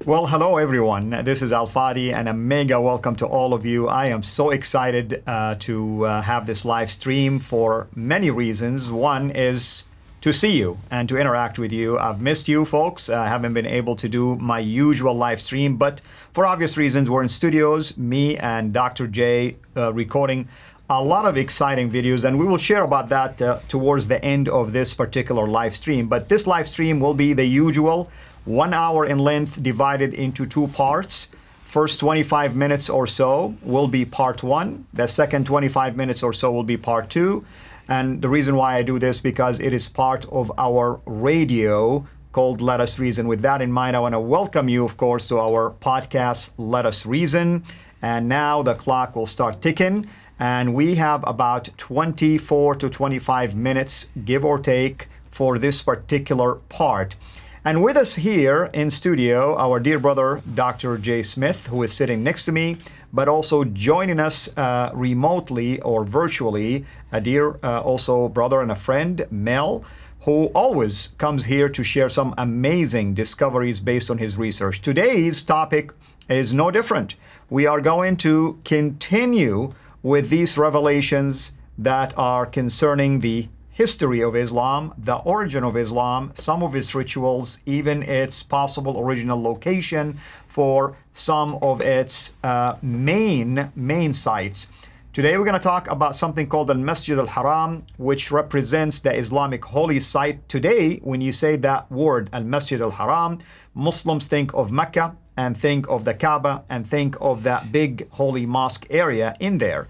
Well, hello everyone. This is Al Fadi, and a mega welcome to all of you. I am so excited to have this live stream for many reasons. One is to see you and to interact with you. I've missed you folks. I haven't been able to do my usual live stream, but for obvious reasons, we're in studios, me and Dr. J, recording a lot of exciting videos, and we will share about that towards the end of this particular live stream. But this live stream will be the usual 1 hour in length, divided into two parts. First 25 minutes or so will be part one. The second 25 minutes or so will be part two. And the reason why I do this, because it is part of our radio called Let Us Reason. With that in mind, I want to welcome you, of course, to our podcast, Let Us Reason. And now the clock will start ticking. And we have about 24 to 25 minutes, give or take, for this particular part. And with us here in studio, our dear brother, Dr. J. Smith, who is sitting next to me, but also joining us remotely or virtually, a dear also brother and a friend, Mel, who always comes here to share some amazing discoveries based on his research. Today's topic is no different. We are going to continue with these revelations that are concerning the history of Islam, the origin of Islam, some of its rituals, even its possible original location for some of its main sites. Today we're going to talk about something called the Masjid Al Haram, which represents the Islamic holy site. Today, when you say that word, Al Masjid Al Haram, Muslims think of Mecca and think of the Kaaba and think of that big holy mosque area in there.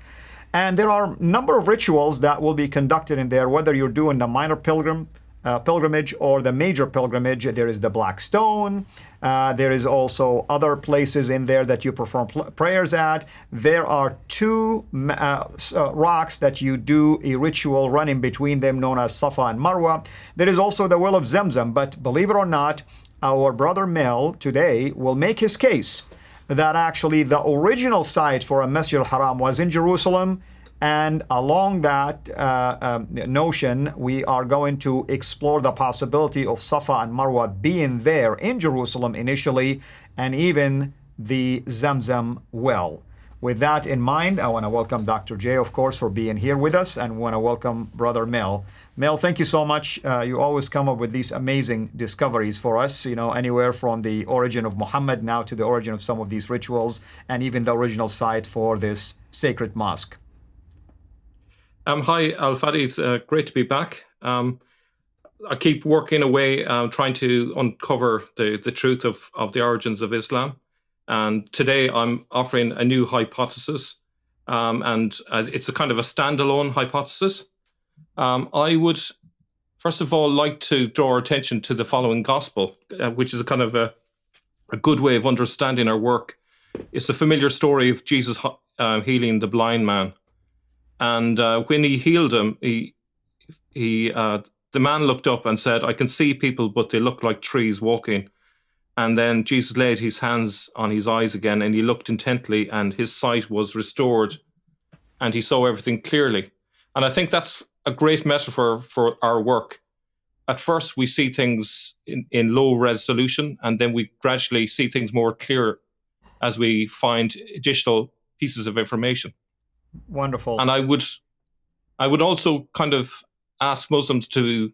And there are a number of rituals that will be conducted in there, whether you're doing the minor pilgrimage or the major pilgrimage. There is the Black Stone. There is also other places in there that you perform prayers at. There are two rocks that you do a ritual running between them, known as Safa and Marwa. There is also the well of Zamzam. But believe it or not, our brother Mel today will make his case that actually the original site for a Masjid al-Haram was in Jerusalem, and along that notion, we are going to explore the possibility of Safa and Marwa being there in Jerusalem initially, and even the Zamzam well. With that in mind, I want to welcome Dr. J, of course, for being here with us, and want to welcome Brother Mel. Mel, thank you so much. You always come up with these amazing discoveries for us, anywhere from the origin of Muhammad now to the origin of some of these rituals, and even the original site for this sacred mosque. Hi, Al Fadi. It's great to be back. I keep working away, trying to uncover the truth of the origins of Islam. And today I'm offering a new hypothesis, and it's a kind of a standalone hypothesis. I would, first of all, like to draw our attention to the following gospel, which is a kind of a good way of understanding our work. It's a familiar story of Jesus healing the blind man. And when he healed him, the man looked up and said, "I can see people, but they look like trees walking." And then Jesus laid his hands on his eyes again, and he looked intently, and his sight was restored, and he saw everything clearly. And I think that's a great metaphor for our work. At first, we see things in low resolution, and then we gradually see things more clear as we find additional pieces of information. Wonderful. And I would also kind of ask Muslims to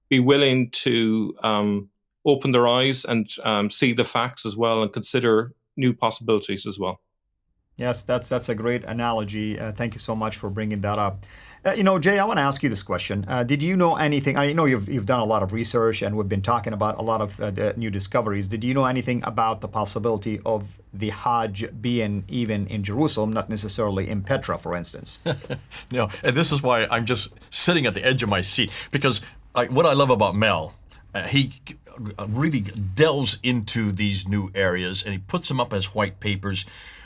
be willing to open their eyes and see the facts as well, and consider new possibilities as well. Yes, that's a great analogy. Thank you so much for bringing that up. Jay, I want to ask you this question. Did you know anything? I know you've done a lot of research, and we've been talking about a lot of new discoveries. Did you know anything about the possibility of the Hajj being even in Jerusalem, not necessarily in Petra, for instance? No, and this is why I'm just sitting at the edge of my seat, because what I love about Mel, he really delves into these new areas, and he puts them up as white papers.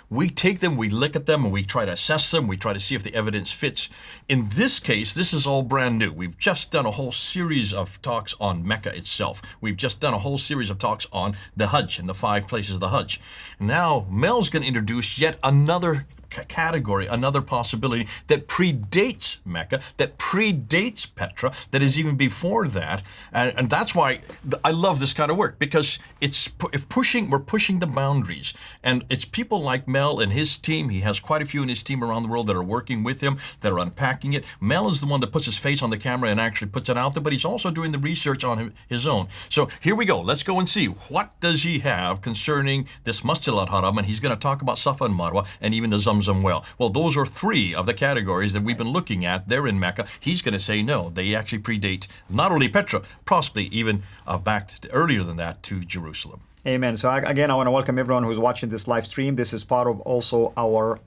We take them, we look at them, and we try to assess them. We try to see if the evidence fits. In this case, this is all brand new. We've just done a whole series of talks on Mecca itself. We've just done a whole series of talks on the Hajj and the 5 places of the Hajj. Now, Mel's going to introduce yet another category, another possibility that predates Mecca, that predates Petra, that is even before that. And that's why I love this kind of work, because we're pushing the boundaries. And it's people like Mel and his team. He has quite a few in his team around the world that are working with him, that are unpacking it. Mel is the one that puts his face on the camera and actually puts it out there, but he's also doing the research on his own. So here we go. Let's go and see, what does he have concerning this Masjid Al Haram? And he's going to talk about Safa and Marwa and even the Zamzam well. Well, those are three of the categories that we've been looking at. They're in Mecca. He's going to say no, they actually predate not only Petra, possibly even back earlier than that to Jerusalem. Amen. So again, I want to welcome everyone who's watching this live stream. This is part of also our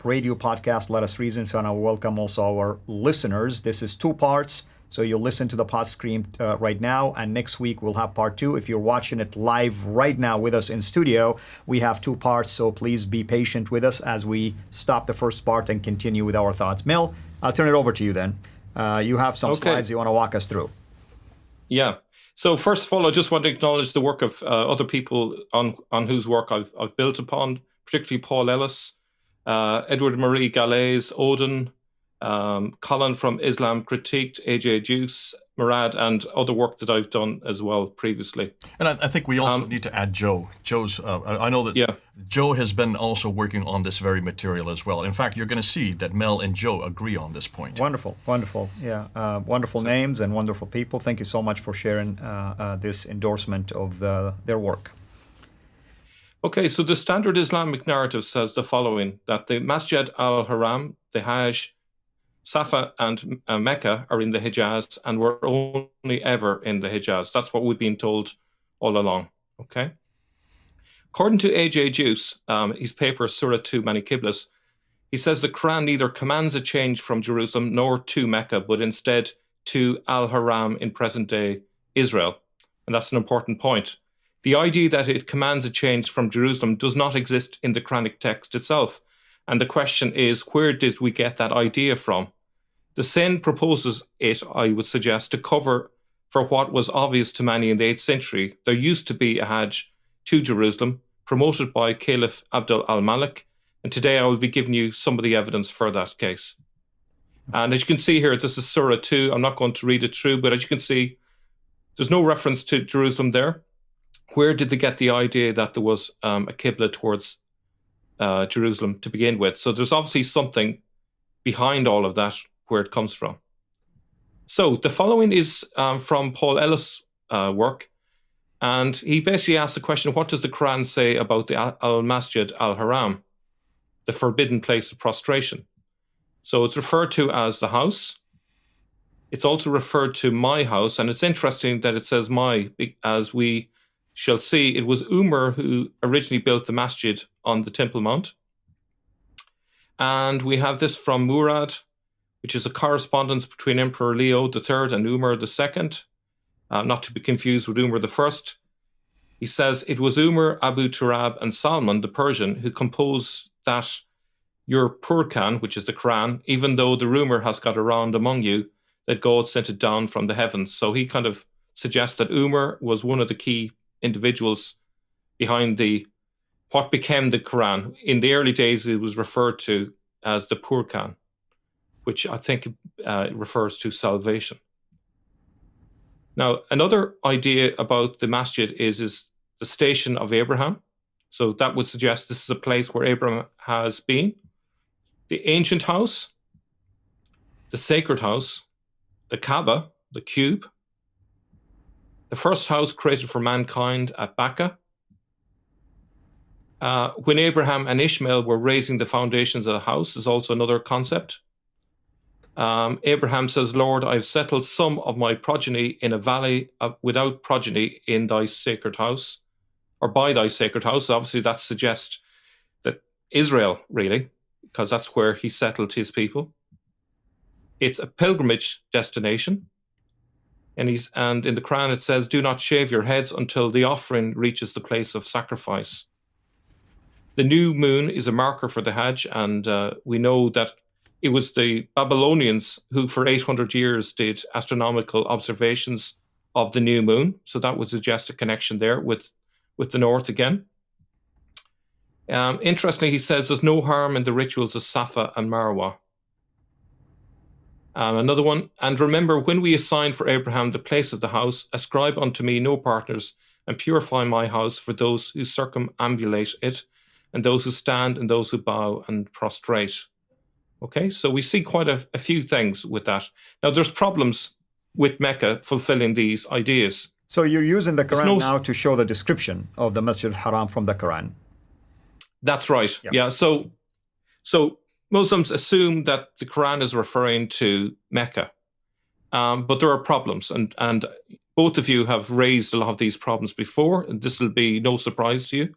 radio podcast, Let Us Reason. So I welcome also our listeners. This is 2 parts. So you'll listen to the pod stream right now, and next week we'll have part 2. If you're watching it live right now with us in studio, we have 2 parts. So please be patient with us as we stop the first part and continue with our thoughts. Mel, I'll turn it over to you then. You have some slides you want to walk us through. Yeah. So first of all, I just want to acknowledge the work of other people on whose work I've built upon, particularly Paul Ellis, Edward Marie Galais, Odin, Colin from Islam Critiqued, AJ Juice, Murad, and other work that I've done as well previously. And I think we also need to add Joe. Joe's, I know that Joe has been also working on this very material as well. In fact, you're going to see that Mel and Joe agree on this point. Wonderful, wonderful. Yeah, wonderful names and wonderful people. Thank you so much for sharing this endorsement of their work. Okay, so the standard Islamic narrative says the following, that the Masjid Al Haram, the Hajj, Safa and Mecca are in the Hijaz, and we're only ever in the Hijaz. That's what we've been told all along, okay? According to AJ Juice, his paper Surah 2 Many Qiblas, he says the Quran neither commands a change from Jerusalem nor to Mecca, but instead to Al Haram in present-day Israel. And that's an important point. The idea that it commands a change from Jerusalem does not exist in the Quranic text itself. And the question is, where did we get that idea from? The Sin proposes it, I would suggest, to cover for what was obvious to many in the 8th century. There used to be a Hajj to Jerusalem, promoted by Caliph Abdul al-Malik, and today I will be giving you some of the evidence for that case. And as you can see here, this is Surah 2. I'm not going to read it through, but as you can see, there's no reference to Jerusalem there. Where did they get the idea that there was a Qibla towards Jerusalem to begin with? So there's obviously something behind all of that, where it comes from. So the following is from Paul Ellis' work, and he basically asked the question, what does the Quran say about the Al-Masjid Al Haram, the forbidden place of prostration? So it's referred to as the house. It's also referred to my house, and it's interesting that it says my, as we shall see, it was Umar who originally built the masjid on the Temple Mount. And we have this from Murad, which is a correspondence between Emperor Leo III and Umar II, not to be confused with Umar I. He says, it was Umar, Abu Turab, and Salman, the Persian, who composed that your Purkan, which is the Quran, even though the rumor has got around among you that God sent it down from the heavens. So he kind of suggests that Umar was one of the key individuals behind what became the Quran. In the early days, it was referred to as the Purkan, which I think refers to salvation. Now, another idea about the masjid is the station of Abraham. So that would suggest this is a place where Abraham has been. The ancient house, the sacred house, the Kaaba, the cube, the first house created for mankind at Mecca. When Abraham and Ishmael were raising the foundations of the house is also another concept. Abraham says, Lord, I've settled some of my progeny in a valley without progeny in thy sacred house, or by thy sacred house. Obviously, that suggests that Israel, really, because that's where he settled his people. It's a pilgrimage destination. And in the Quran it says, do not shave your heads until the offering reaches the place of sacrifice. The new moon is a marker for the Hajj, and we know that it was the Babylonians who for 800 years did astronomical observations of the new moon. So that would suggest a connection there with the north again. Interestingly, he says there's no harm in the rituals of Safa and Marwa. Another one, and remember, when we assigned for Abraham the place of the house, ascribe unto me no partners, and purify my house for those who circumambulate it, and those who stand, and those who bow and prostrate. Okay, so we see quite a few things with that. Now, there's problems with Mecca fulfilling these ideas. So you're using the Quran now to show the description of the Masjid Al Haram from the Quran. That's right. Yeah. So Muslims assume that the Quran is referring to Mecca, but there are problems, and both of you have raised a lot of these problems before, and this will be no surprise to you.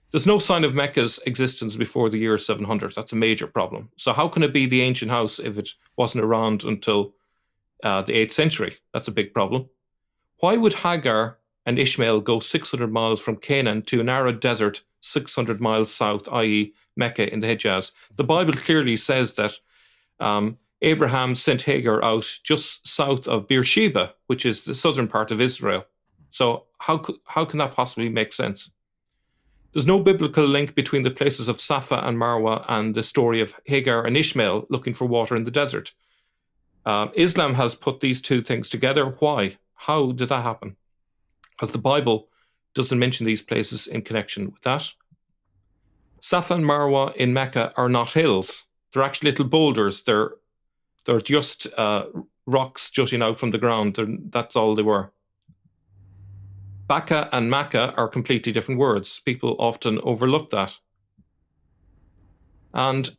There's no sign of Mecca's existence before the year 700. That's a major problem. So how can it be the ancient house if it wasn't around until the 8th century? That's a big problem. Why would Hagar and Ishmael go 600 miles from Canaan to an arid desert 600 miles south, i.e. Mecca in the Hijaz? The Bible clearly says that Abraham sent Hagar out just south of Beersheba, which is the southern part of Israel. So how can that possibly make sense? There's no biblical link between the places of Safa and Marwa and the story of Hagar and Ishmael looking for water in the desert. Islam has put these two things together. Why? How did that happen? Because the Bible doesn't mention these places in connection with that. Safa and Marwa in Mecca are not hills. They're actually little boulders. They're just rocks jutting out from the ground. That's all they were. Bakka and Makkah are completely different words. People often overlook that. And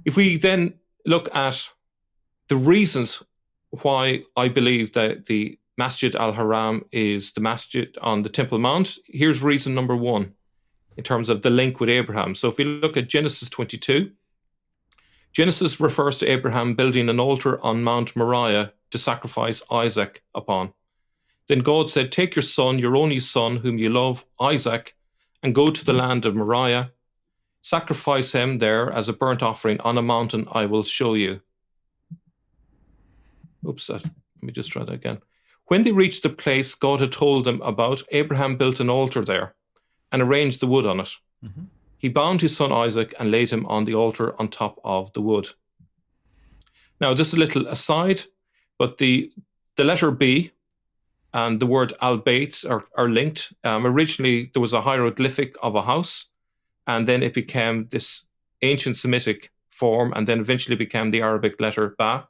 if we then look at the reasons why I believe that the Masjid Al Haram is the masjid on the Temple Mount, here's reason number one in terms of the link with Abraham. So if we look at Genesis 22, Genesis refers to Abraham building an altar on Mount Moriah to sacrifice Isaac upon. Then God said, take your son, your only son, whom you love, Isaac, and go to the land of Moriah. Sacrifice him there as a burnt offering on a mountain I will show you. Let me just try that again. When they reached the place God had told them about, Abraham built an altar there and arranged the wood on it. Mm-hmm. He bound his son Isaac and laid him on the altar on top of the wood. Now, just a little aside, but the letter B and the word al-Bayt are linked. Originally, there was a hieroglyphic of a house, and then it became this ancient Semitic form, and then eventually became the Arabic letter Ba.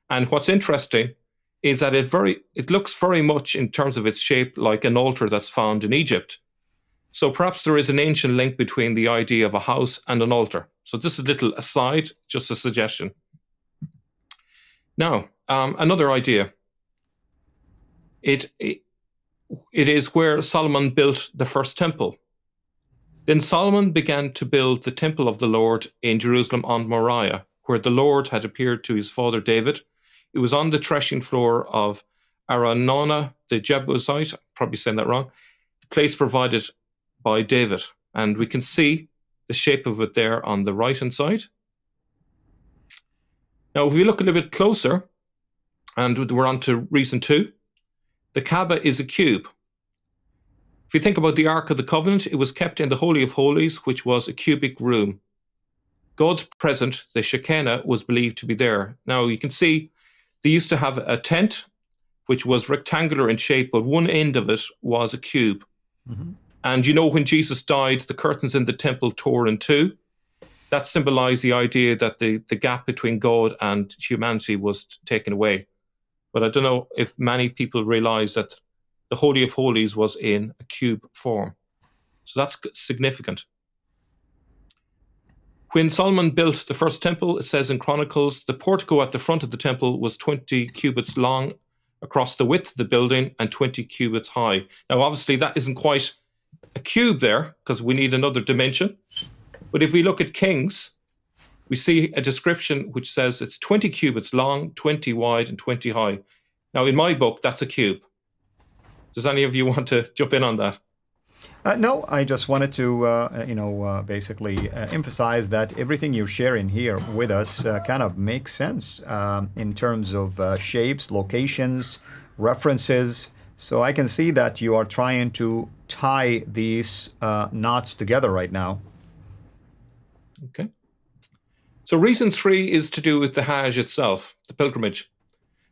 And what's interesting is that it looks very much in terms of its shape like an altar that's found in Egypt. So perhaps there is an ancient link between the idea of a house and an altar. So this is a little aside, just a suggestion. Now, another idea. It is where Solomon built the first temple. Then Solomon began to build the temple of the Lord in Jerusalem on Moriah, where the Lord had appeared to his father David. It was on the threshing floor of Araunah, the Jebusite, probably saying that wrong, the place provided by David. And we can see the shape of it there on the right-hand side. Now, if we look a little bit closer, and we're on to reason 2, the Kaaba is a cube. If you think about the Ark of the Covenant, it was kept in the Holy of Holies, which was a cubic room. God's presence, the Shekinah, was believed to be there. Now, you can see they used to have a tent, which was rectangular in shape, but one end of it was a cube. Mm-hmm. And you know, when Jesus died, the curtains in the temple tore in two. That symbolized the idea that the gap between God and humanity was taken away. But I don't know if many people realize that the Holy of Holies was in a cube form. So that's significant. When Solomon built the first temple, it says in Chronicles, the portico at the front of the temple was 20 cubits long across the width of the building and 20 cubits high. Now, obviously, that isn't quite a cube there because we need another dimension. But if we look at Kings, we see a description which says it's 20 cubits long, 20 wide, and 20 high. Now, in my book, that's a cube. Does any of you want to jump in on that? No, I just wanted to, basically emphasize that everything you're sharing here with us kind of makes sense in terms of shapes, locations, references. So I can see that you are trying to tie these knots together right now. Okay. So reason 3 is to do with the Hajj itself, the pilgrimage.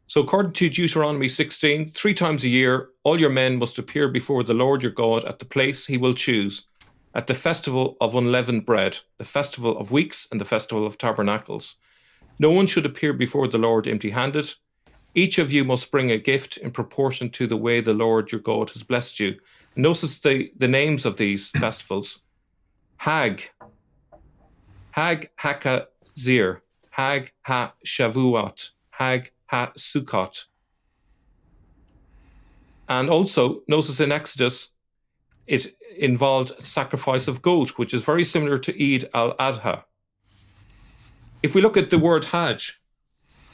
So according to Deuteronomy 16, 3 times a year, all your men must appear before the Lord your God at the place he will choose, at the festival of unleavened bread, the festival of weeks, and the festival of tabernacles. No one should appear before the Lord empty-handed. Each of you must bring a gift in proportion to the way the Lord your God has blessed you. Notice the names of these festivals. Hag HaKazir, Hag HaShavuot, Hag HaSukkot. And also, notice in Exodus, it involved sacrifice of goat, which is very similar to Eid al-Adha. If we look at the word Hajj,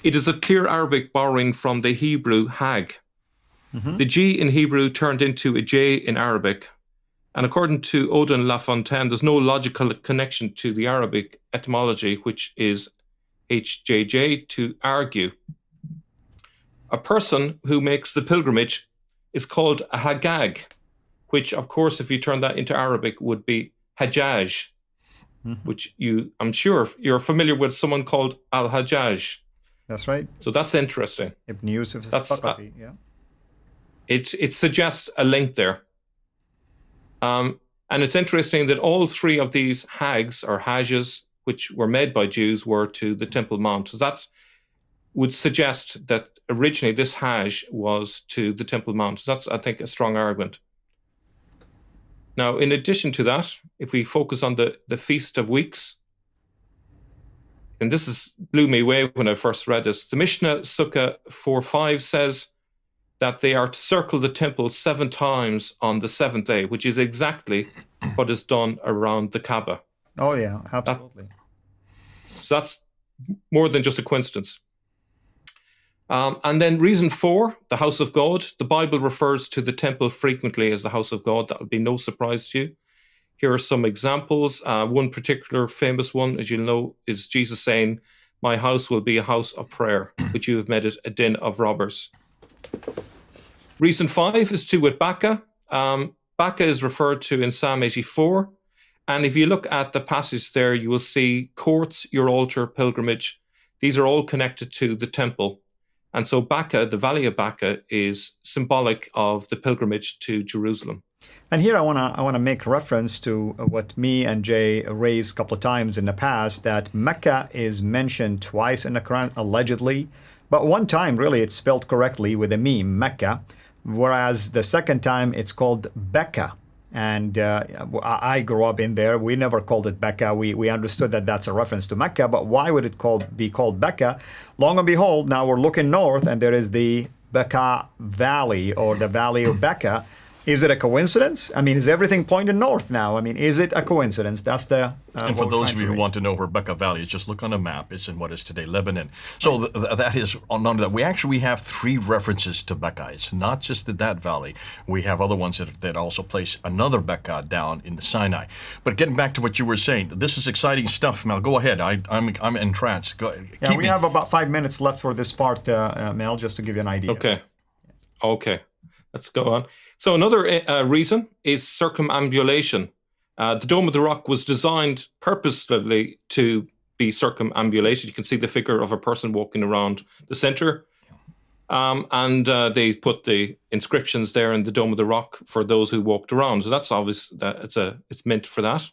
it is a clear Arabic borrowing from the Hebrew Hag. The G in Hebrew turned into a J in Arabic. And according to Odin Lafontaine, there's no logical connection to the Arabic etymology, which is HJJ, to argue. A person who makes the pilgrimage is called a Hagag, which, of course, if you turn that into Arabic, would be Hajjaj, which I'm sure you're familiar with someone called Al-Hajjaj. That's right. So that's interesting. Ibn Yusuf al-Thaqafi, yeah. It suggests a link there. And it's interesting that all 3 of these hags or hajjas, which were made by Jews, were to the Temple Mount. So that would suggest that originally this hajj was to the Temple Mount. So that's, I think, a strong argument. Now, in addition to that, if we focus on the Feast of Weeks, and this blew me away when I first read this, the Mishnah Sukkah 4:5 says that they are to circle the temple 7 times on the 7th day, which is exactly what is done around the Kaaba. Oh, yeah, absolutely. So that's more than just a coincidence. And then reason 4, the house of God. The Bible refers to the temple frequently as the house of God. That would be no surprise to you. Here are some examples. One particular famous one, as you'll know, is Jesus saying, "My house will be a house of prayer, but you have made it a den of robbers." Reason 5 is to do with Baka. Baka is referred to in Psalm 84. And if you look at the passage there, you will see courts, your altar, pilgrimage. These are all connected to the temple. And so Baka, the Valley of Baka, is symbolic of the pilgrimage to Jerusalem. And here I want to make reference to what me and Jay raised a couple of times in the past, that Mecca is mentioned twice in the Quran, allegedly. But one time, really, it's spelled correctly with a meme, Mecca, whereas the second time it's called Becca. And I grew up in there. We never called it Becca. We understood that that's a reference to Mecca, but why would it be called Becca? Long and behold, now we're looking north, and there is the Becca Valley, or the Valley of Becca. Is it a coincidence? I mean, is everything pointing north now? I mean, is it a coincidence? That's the... and for those of you who want to know where Becca Valley is, just look on a map. It's in what is today Lebanon. So that is, none of that. We have 3 references to Becca. It's not just that valley. We have other ones that also place another Becca down in the Sinai. But getting back to what you were saying, this is exciting stuff, Mel. Go ahead. I'm entranced. Yeah, we have about 5 minutes left for this part, Mel, just to give you an idea. Okay. Let's go on. So another reason is circumambulation. The Dome of the Rock was designed purposefully to be circumambulation. You can see the figure of a person walking around the center. And they put the inscriptions there in the Dome of the Rock for those who walked around. So that's obvious that it's meant for that.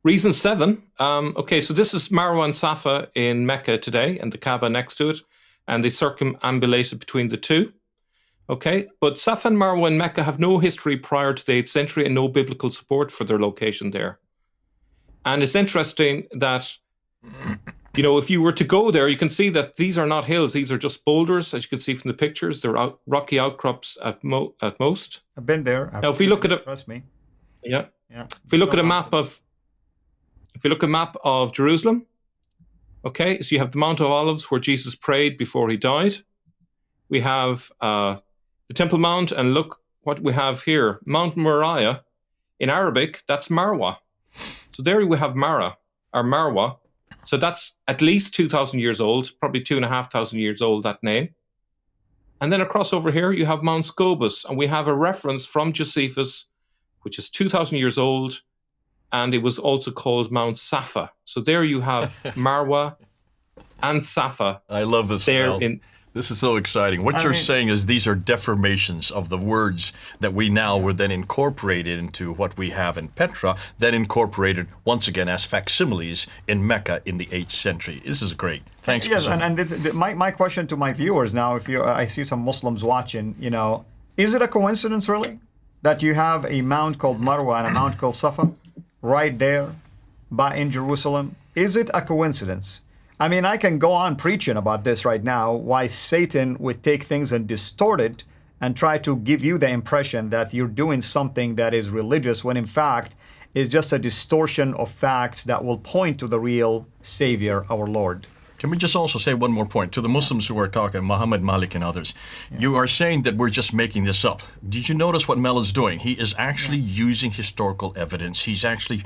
Reason 7. So this is Marwa and Safa in Mecca today, and the Kaaba next to it. And they circumambulated between the two. Okay, but Safa and Marwa in Mecca have no history prior to the 8th century and no biblical support for their location there. And it's interesting that, if you were to go there, you can see that these are not hills. These are just boulders, as you can see from the pictures. They're rocky outcrops at most. I've been there. Now, if we look at it, trust me. Yeah. If we look at a map of Jerusalem, okay, so you have the Mount of Olives where Jesus prayed before he died. We have the Temple Mount, and look what we have here. Mount Moriah, in Arabic, that's Marwa. So there we have Marwa. So that's at least 2,000 years old, probably 2,500 years old, that name. And then across over here, you have Mount Scobus, and we have a reference from Josephus, which is 2,000 years old, and it was also called Mount Safa. So there you have Marwa and Safa. I love this. There This is so exciting. What you're saying is these are deformations of the words that we now were then incorporated into what we have in Petra, then incorporated once again as facsimiles in Mecca in the 8th century. This is great. Thanks. Yes, for and my question to my viewers now, if I see some Muslims watching, is it a coincidence really that you have a mount called Marwa and a mount called Safa right there in Jerusalem? Is it a coincidence? I mean, I can go on preaching about this right now, why Satan would take things and distort it and try to give you the impression that you're doing something that is religious, when in fact is just a distortion of facts that will point to the real Savior, our Lord. Can we just also say one more point to the Muslims who are talking, Muhammad, Malik, and others? Yeah. You are saying that we're just making this up. Did you notice what Mel is doing? He is actually using historical evidence. He's actually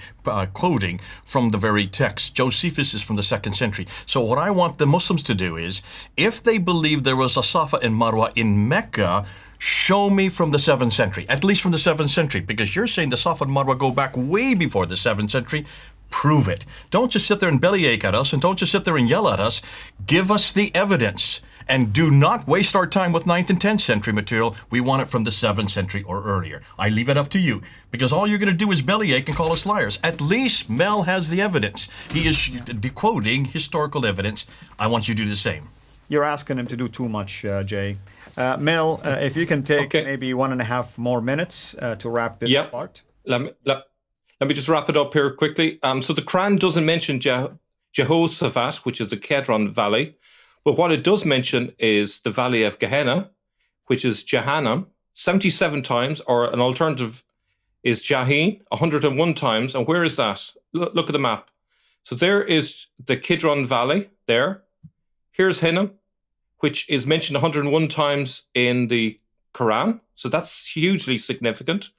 quoting from the very text. Josephus is from the 2nd century. So what I want the Muslims to do is, if they believe there was a Safa and Marwa in Mecca, show me from the 7th century, at least from the 7th century, because you're saying the Safa and Marwa go back way before the 7th century. Prove it. Don't just sit there and bellyache at us, and don't just sit there and yell at us. Give us the evidence, and do not waste our time with 9th and 10th century material. We want it from the 7th century or earlier. I leave it up to you, because all you're going to do is bellyache and call us liars. At least Mel has the evidence. He is quoting historical evidence. I want you to do the same. You're asking him to do too much, Jay. Mel, if you can take maybe 1.5 more minutes to wrap this part. Let me just wrap it up here quickly. So the Quran doesn't mention Jehoshaphat, which is the Kedron Valley, but what it does mention is the Valley of Gehenna, which is Jahannam, 77 times, or an alternative is Jaheen, 101 times. And where is that? Look at the map. So there is the Kidron Valley there. Here's Hinnom, which is mentioned 101 times in the Quran. So that's hugely significant.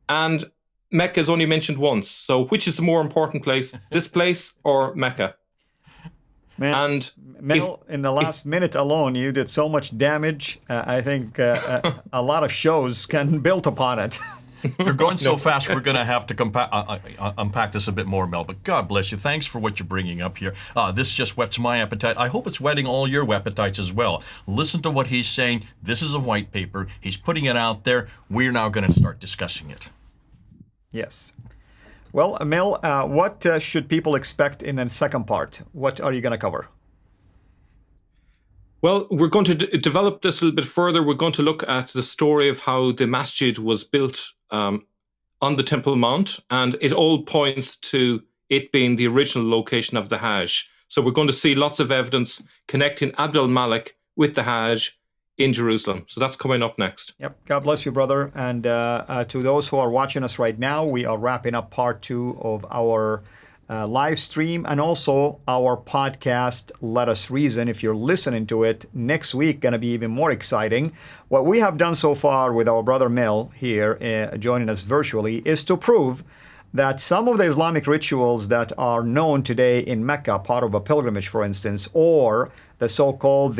And Mecca is only mentioned once. So which is the more important place, this place or Mecca? Man, and Mel, in the last minute alone, you did so much damage. I think a lot of shows can build upon it. You're going so fast, we're going to have to unpack this a bit more, Mel. But God bless you. Thanks for what you're bringing up here. This just whets my appetite. I hope it's whetting all your appetites as well. Listen to what he's saying. This is a white paper. He's putting it out there. We're now going to start discussing it. Yes. Well, Mel, what should people expect in the second part? What are you going to cover? Well, we're going to develop this a little bit further. We're going to look at the story of how the masjid was built on the Temple Mount, and it all points to it being the original location of the Hajj. So we're going to see lots of evidence connecting Abdul Malik with the Hajj in Jerusalem. So that's coming up next. Yep. God bless you, brother. And to those who are watching us right now, we are wrapping up part 2 of our live stream and also our podcast, Let Us Reason. If you're listening to it, next week going to be even more exciting. What we have done so far with our brother Mel here joining us virtually is to prove that some of the Islamic rituals that are known today in Mecca, part of a pilgrimage, for instance, or the so-called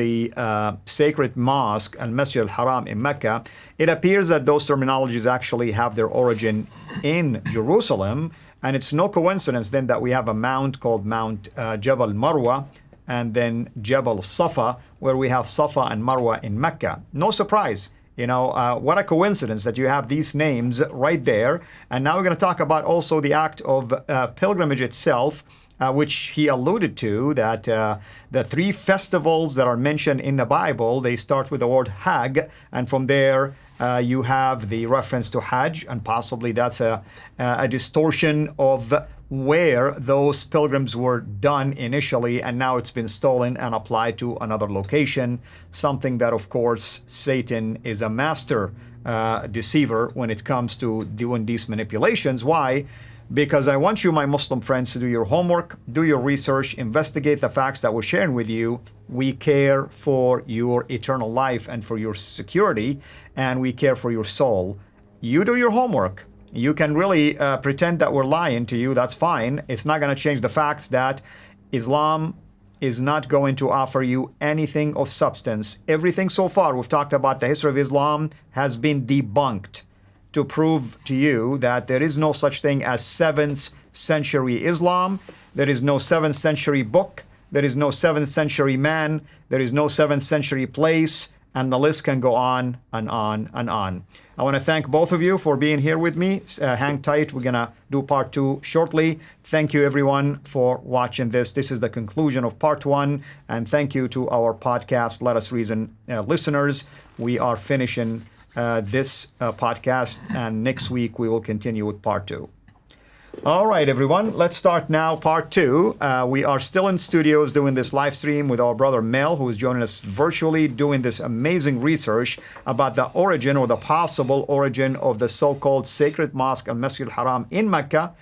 sacred mosque, Al Masjid Al Haram in Mecca, it appears that those terminologies actually have their origin in Jerusalem. And it's no coincidence then that we have a mount called Mount Jabal Marwa and then Jabal Safa, where we have Safa and Marwa in Mecca. No surprise. What a coincidence that you have these names right there. And now we're going to talk about also the act of pilgrimage itself, which he alluded to, that the 3 festivals that are mentioned in the Bible, they start with the word Hajj, and from there you have the reference to Hajj, and possibly that's a distortion of where those pilgrims were done initially, and now it's been stolen and applied to another location, something that, of course, Satan is a master deceiver when it comes to doing these manipulations. Why? Because I want you, my Muslim friends, to do your homework, do your research, investigate the facts that we're sharing with you. We care for your eternal life and for your security, and we care for your soul. You do your homework. You can really pretend that we're lying to you. That's fine. It's not going to change the facts that Islam is not going to offer you anything of substance. Everything so far we've talked about the history of Islam has been debunked to prove to you that there is no such thing as 7th century Islam. There is no 7th century book. There is no 7th century man. There is no 7th century place. And the list can go on and on and on. I want to thank both of you for being here with me. Hang tight. We're going to do part 2 shortly. Thank you, everyone, for watching this. This is the conclusion of part 1. And thank you to our podcast, Let Us Reason listeners. We are finishing this podcast. And next week, we will continue with part 2. All right, everyone, let's start now part 2. We are still in studios doing this live stream with our brother Mel, who is joining us virtually, doing this amazing research about the origin or the possible origin of the so-called sacred mosque Al Masjid Al Haram in Mecca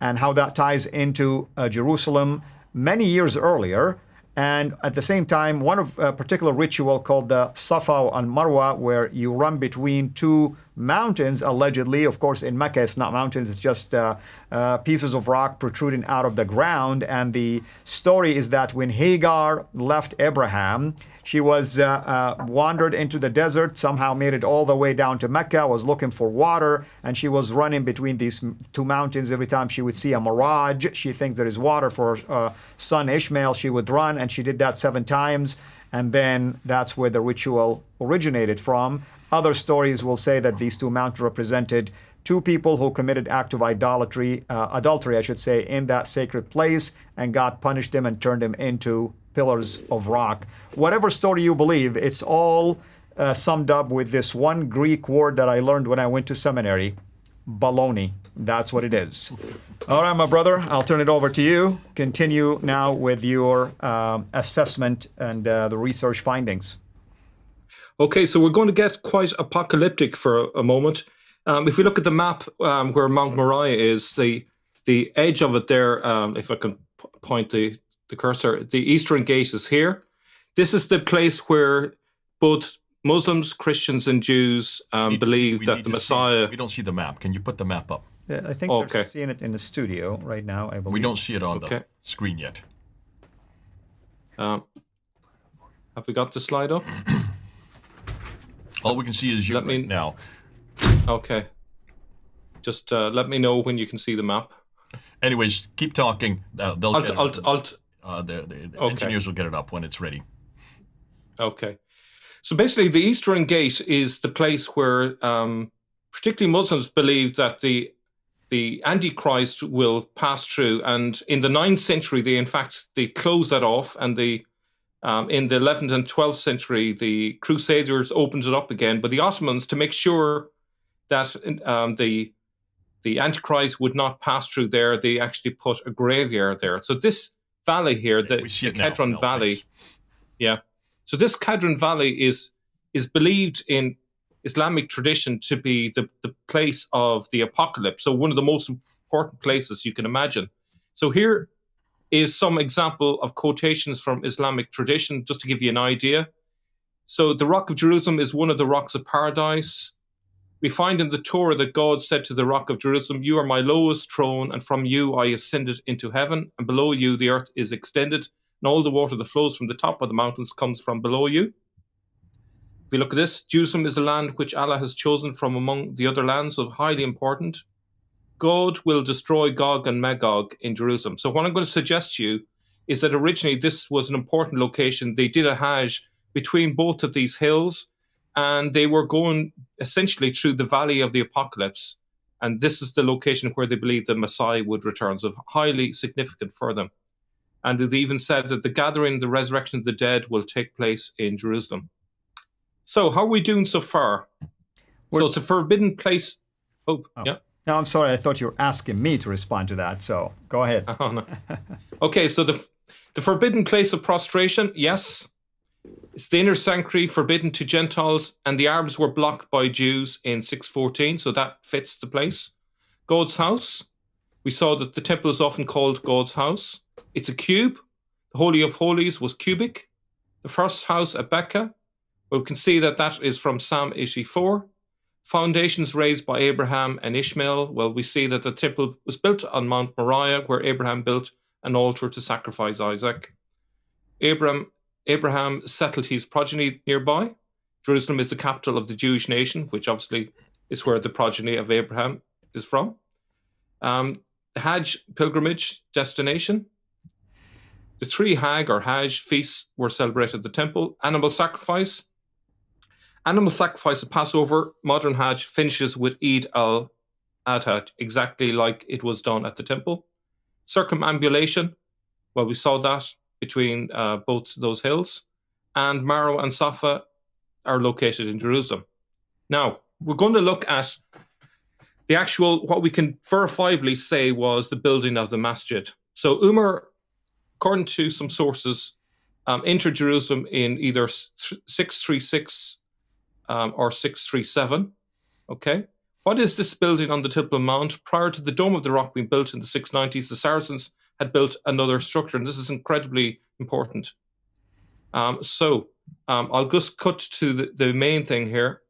and how that ties into Jerusalem many years earlier. And at the same time, one of a particular ritual called the Safa and Marwa, where you run between 2 mountains, allegedly. Of course, in Mecca, it's not mountains, it's just pieces of rock protruding out of the ground. And the story is that when Hagar left Abraham, she was wandered into the desert, somehow made it all the way down to Mecca, was looking for water, and she was running between these 2 mountains. Every time she would see a mirage, she thinks there is water for her son Ishmael, she would run, and she did that 7 times. And then that's where the ritual originated from. Other stories will say that these 2 mountains represented 2 people who committed act of adultery, I should say, in that sacred place, and God punished them and turned them into pillars of rock. Whatever story you believe, it's all summed up with this one Greek word that I learned when I went to seminary, baloney. That's what it is. All right, my brother, I'll turn it over to you. Continue now with your assessment and the research findings. Okay, so we're going to get quite apocalyptic for a moment. If we look at the map where Mount Moriah is, the edge of it there, if I can point the cursor, the eastern gate is here. This is the place where both Muslims, Christians, and Jews believe that the Messiah... We don't see the map. Can you put the map up? Yeah, I think we're seeing it in the studio right now, I believe. We don't see it on the screen yet. Have we got the slide up? All we can see is you right now. Okay. Just let me know when you can see the map. Anyways, keep talking. The Okay. engineers will get it up when it's ready. Okay. So basically, the Eastern Gate is the place where particularly Muslims believe that the Antichrist will pass through. And in the 9th century, they closed that off. And in the 11th and 12th century, the Crusaders opened it up again. But the Ottomans, to make sure that the Antichrist would not pass through there, they actually put a graveyard there. So this valley here, the Kedron Valley, so this Kedron Valley is believed in Islamic tradition to be the place of the apocalypse. So one of the most important places you can imagine. So here is some example of quotations from Islamic tradition, just to give you an idea. So the Rock of Jerusalem is one of the rocks of paradise. We find in the Torah that God said to the Rock of Jerusalem, "You are my lowest throne, and from you I ascended into heaven, and below you the earth is extended, and all the water that flows from the top of the mountains comes from below you." If we look at this, Jerusalem is a land which Allah has chosen from among the other lands, so highly important. God will destroy Gog and Magog in Jerusalem. So what I'm going to suggest to you is that originally this was an important location. They did a Hajj between both of these hills, and they were going essentially through the Valley of the Apocalypse. And this is the location where they believed the Messiah would return, so highly significant for them. And they even said that the gathering, the resurrection of the dead will take place in Jerusalem. So how are we doing so far? So it's a forbidden place. Oh, yeah. No, I'm sorry. I thought you were asking me to respond to that. So go ahead. Oh, no. Okay, so the forbidden place of prostration, yes. It's the inner sanctuary forbidden to Gentiles, and the Arabs were blocked by Jews in 614, so that fits the place. God's house. We saw that the temple is often called God's house. It's a cube. The Holy of Holies was cubic. The first house at Mecca, well, we can see that that is from Psalm 84. Foundations raised by Abraham and Ishmael. Well, we see that the temple was built on Mount Moriah, where Abraham built an altar to sacrifice Isaac. Abraham settled his progeny nearby. Jerusalem is the capital of the Jewish nation, which obviously is where the progeny of Abraham is from. The Hajj pilgrimage destination. The 3 Hajj or Hajj feasts were celebrated at the temple. Animal sacrifice. Animal sacrifice at Passover, modern Hajj, finishes with Eid al-Adha, exactly like it was done at the temple. Circumambulation, well, we saw that between both those hills. And Marwa and Safa are located in Jerusalem. Now, we're going to look at the actual, what we can verifiably say was the building of the masjid. So Umar, according to some sources, entered Jerusalem in either 636 or 637. Okay. What is this building on the Temple Mount? Prior to the Dome of the Rock being built in the 690s, the Saracens had built another structure, and this is incredibly important. I'll just cut to the main thing here.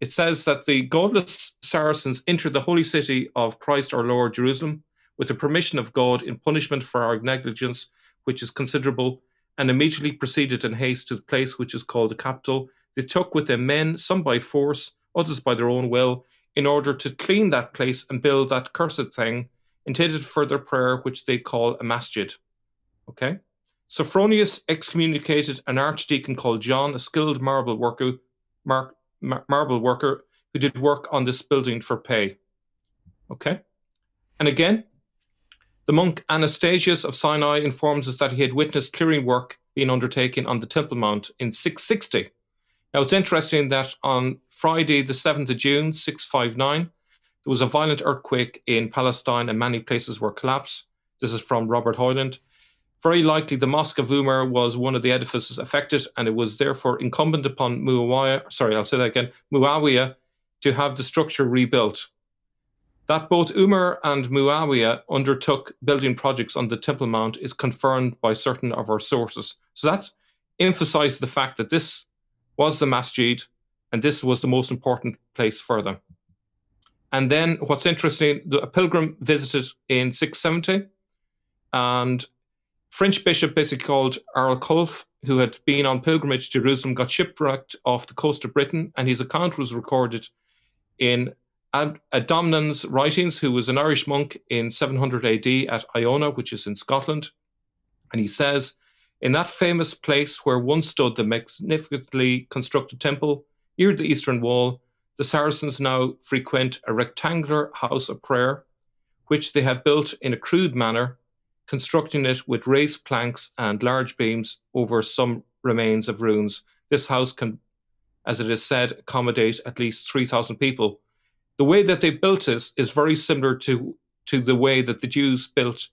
It says that the godless Saracens entered the holy city of Christ our Lord, Jerusalem, with the permission of God in punishment for our negligence, which is considerable, and immediately proceeded in haste to the place which is called the capital. They took with them men, some by force, others by their own will, in order to clean that place and build that cursed thing, intended for their prayer, which they call a masjid. Okay? Sophronius excommunicated an archdeacon called John, a skilled marble worker who did work on this building for pay. Okay? And again, the monk Anastasius of Sinai informs us that he had witnessed clearing work being undertaken on the Temple Mount in 660. Now, it's interesting that on Friday, the 7th of June, 659, there was a violent earthquake in Palestine and many places were collapsed. This is from Robert Hoyland. Very likely the Mosque of Umar was one of the edifices affected, and it was therefore incumbent upon Muawiyah to have the structure rebuilt. That both Umar and Muawiyah undertook building projects on the Temple Mount is confirmed by certain of our sources. So that's emphasized the fact that this was the masjid, and this was the most important place for them. And then what's interesting, a pilgrim visited in 670, and French bishop basically called Arl Colf, who had been on pilgrimage to Jerusalem, got shipwrecked off the coast of Britain, and his account was recorded in Adamnan's writings, who was an Irish monk in 700 AD at Iona, which is in Scotland. And he says, in that famous place where once stood the magnificently constructed temple near the eastern wall, the Saracens now frequent a rectangular house of prayer, which they have built in a crude manner, constructing it with raised planks and large beams over some remains of ruins. This house can, as it is said, accommodate at least 3,000 people. The way that they built this is very similar to the way that the Jews built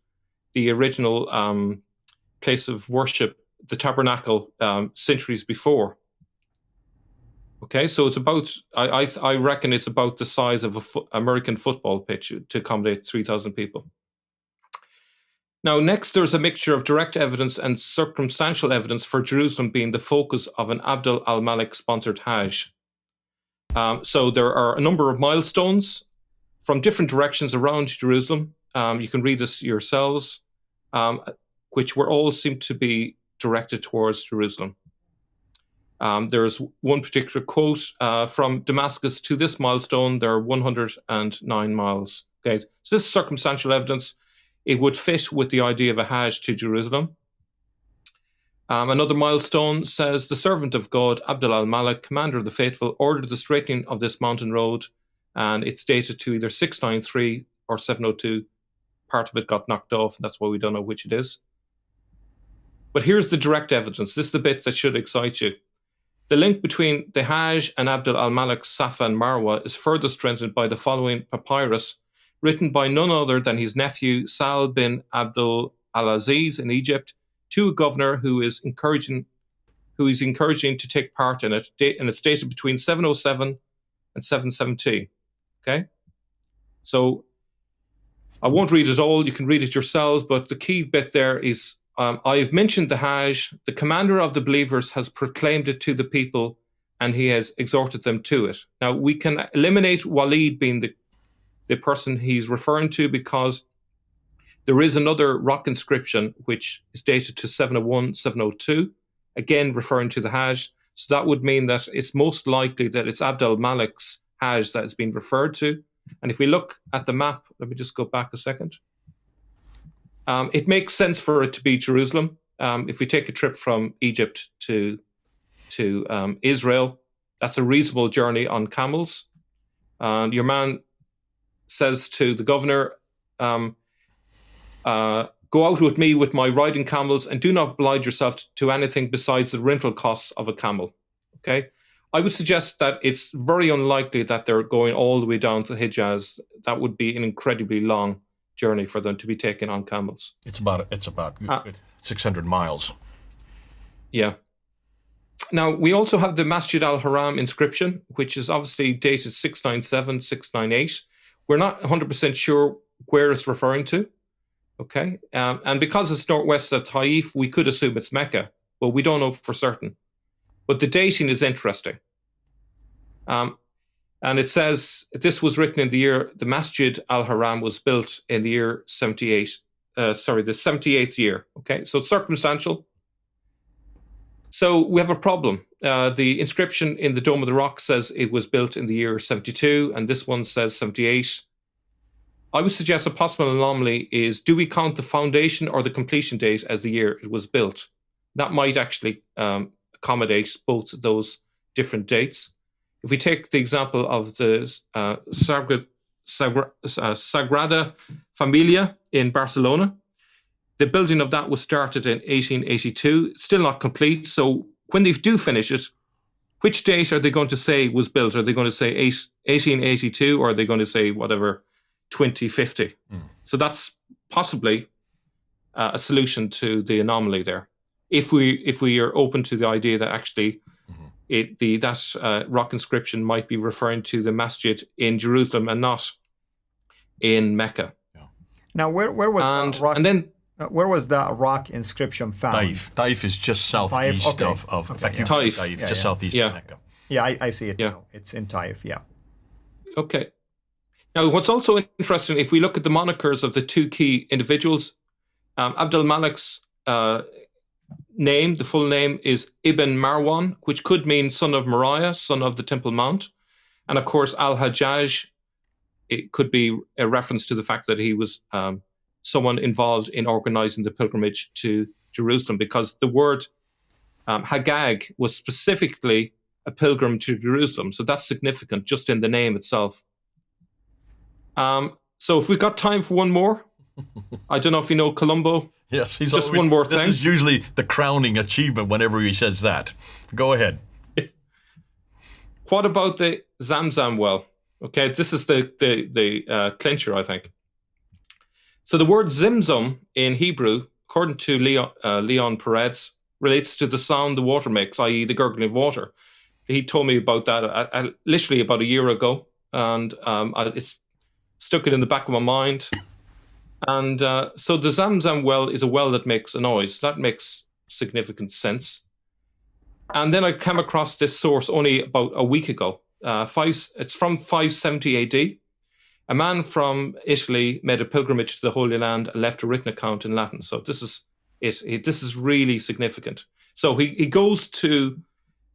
the original place of worship, the tabernacle, centuries before. Okay, so it's about, I reckon it's about the size of an American football pitch to accommodate 3,000 people. Now, next, there's a mixture of direct evidence and circumstantial evidence for Jerusalem being the focus of an Abdul al-Malik sponsored Hajj. So there are a number of milestones from different directions around Jerusalem. You can read this yourselves, which were all seem to be directed towards Jerusalem. There's one particular quote from Damascus to this milestone, there are 109 miles. Okay, so this is circumstantial evidence. It would fit with the idea of a Hajj to Jerusalem. Another milestone says, the servant of God, Abdul al-Malik, commander of the faithful, ordered the straightening of this mountain road, and it's dated to either 693 or 702. Part of it got knocked off, and that's why we don't know which it is. But here's the direct evidence. This is the bit that should excite you. The link between the Hajj and Abdul al-Malik's Safa and Marwa is further strengthened by the following papyrus, written by none other than his nephew Sal bin Abdul al-Aziz in Egypt, to a governor who is encouraging to take part in it, and it's dated between 707 and 717. Okay? So I won't read it all, you can read it yourselves, but the key bit there is, I have mentioned the Hajj, the commander of the believers has proclaimed it to the people, and he has exhorted them to it. Now, we can eliminate Walid being the person he's referring to, because There is another rock inscription which is dated to 701, 702, again referring to the Hajj. So that would mean that it's most likely that it's Abdul Malik's Hajj that is being referred to. And if we look at the map, let me just go back a second. It makes sense for it to be Jerusalem. If we take a trip from Egypt to Israel, that's a reasonable journey on camels. Your man says to the governor, go out with me with my riding camels and do not oblige yourself to anything besides the rental costs of a camel. Okay? I would suggest that it's very unlikely that they're going all the way down to Hijaz. That would be an incredibly long journey for them to be taken on camels. It's about 600 miles. Yeah. Now, we also have the Masjid Al Haram inscription, which is obviously dated 697, 698. We're not 100% sure where it's referring to. Okay. And because it's northwest of Taif, we could assume it's Mecca, but we don't know for certain. But the dating is interesting. And it says this was written in the year, the Masjid Al Haram was built in the year 78, the 78th year. Okay. So it's circumstantial. So we have a problem. The inscription in the Dome of the Rock says it was built in the year 72, and this one says 78. I would suggest a possible anomaly is, do we count the foundation or the completion date as the year it was built? That might actually accommodate both of those different dates. If we take the example of the Sagrada Familia in Barcelona, the building of that was started in 1882, still not complete. So when they do finish it, which date are they going to say was built? Are they going to say 1882 or are they going to say whatever, 2050? So that's possibly a solution to the anomaly there. If we are open to the idea that actually that rock inscription might be referring to the masjid in Jerusalem and not in Mecca. Yeah. Now, where was rock? And then. Where was that rock inscription found? Taif. Taif is just southeast of Taif. Just southeast of Mecca. Yeah, I see it now. It's in Taif, yeah. Okay. Now, what's also interesting, if we look at the monikers of the two key individuals, Abdul Malik's name, the full name is Ibn Marwan, which could mean son of Moriah, son of the Temple Mount. And of course, Al-Hajjaj, it could be a reference to the fact that he was someone involved in organizing the pilgrimage to Jerusalem, because the word Hagag was specifically a pilgrim to Jerusalem. So that's significant just in the name itself. So if we've got time for one more, I don't know if you know Columbo. Yes, he's just one more thing. This is usually the crowning achievement whenever he says that. Go ahead. What about the Zamzam well? Okay, this is the clincher, I think. So the word Zamzam in Hebrew, according to Leon Peretz, relates to the sound the water makes, i.e. the gurgling of water. He told me about that literally about a year ago, and it's stuck it in the back of my mind. And so the Zamzam well is a well that makes a noise. That makes significant sense. And then I came across this source only about a week ago. It's from 570 AD. A man from Italy made a pilgrimage to the Holy Land and left a written account in Latin. So this is it. This is really significant. So he goes to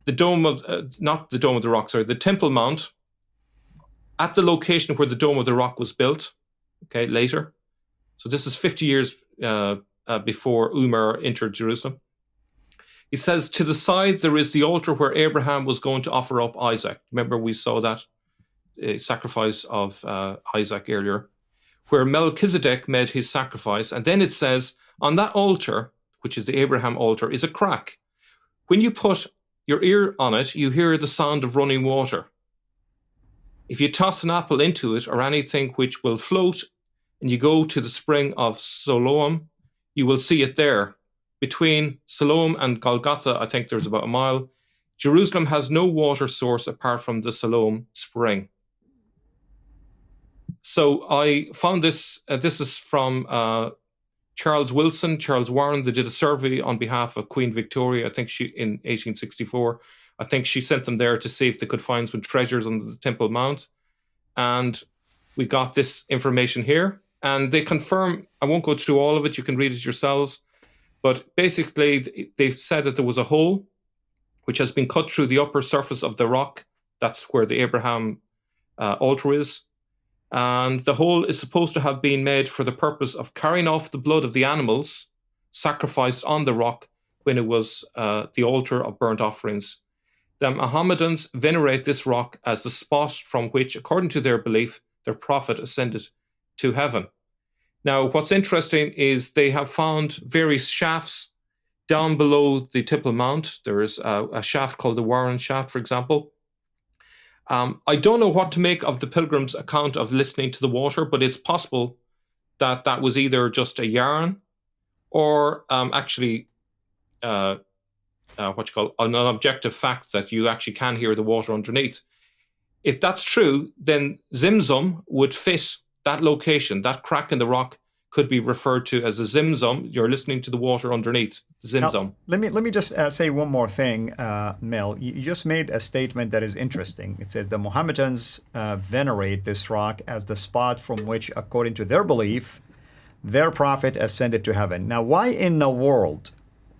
the Dome of, not the Dome of the Rock, sorry, the Temple Mount, at the location where the Dome of the Rock was built, okay, later. So this is 50 years before Umar entered Jerusalem. He says, to the side there is the altar where Abraham was going to offer up Isaac. Remember we saw that sacrifice of Isaac earlier, where Melchizedek made his sacrifice. And then it says, on that altar, which is the Abraham altar, is a crack. When you put your ear on it, you hear the sound of running water. If you toss an apple into it or anything which will float, and you go to the spring of Siloam, you will see it there. Between Siloam and Golgotha, I think there's about a mile. Jerusalem has no water source apart from the Siloam spring. So I found this, this is from Charles Warren. They did a survey on behalf of Queen Victoria, I think she in 1864. I think she sent them there to see if they could find some treasures on the Temple Mount. And we got this information here. And they confirm, I won't go through all of it, you can read it yourselves, but basically they've said that there was a hole which has been cut through the upper surface of the rock. That's where the Abraham altar is. And the hole is supposed to have been made for the purpose of carrying off the blood of the animals sacrificed on the rock when it was the altar of burnt offerings. The Mohammedans venerate this rock as the spot from which, according to their belief, their prophet ascended to heaven. Now, what's interesting is they have found various shafts down below the Temple Mount. There is a shaft called the Warren Shaft, for example. I don't know what to make of the pilgrims' account of listening to the water, but it's possible that that was either just a yarn or actually an objective fact that you actually can hear the water underneath. If that's true, then Zamzam would fit that location. That crack in the rock could be referred to as a Zamzam. You're listening to the water underneath, Zamzam. Now, let me just say one more thing, Mel. You just made a statement that is interesting. It says the Mohammedans venerate this rock as the spot from which, according to their belief, their prophet ascended to heaven. Now, why in the world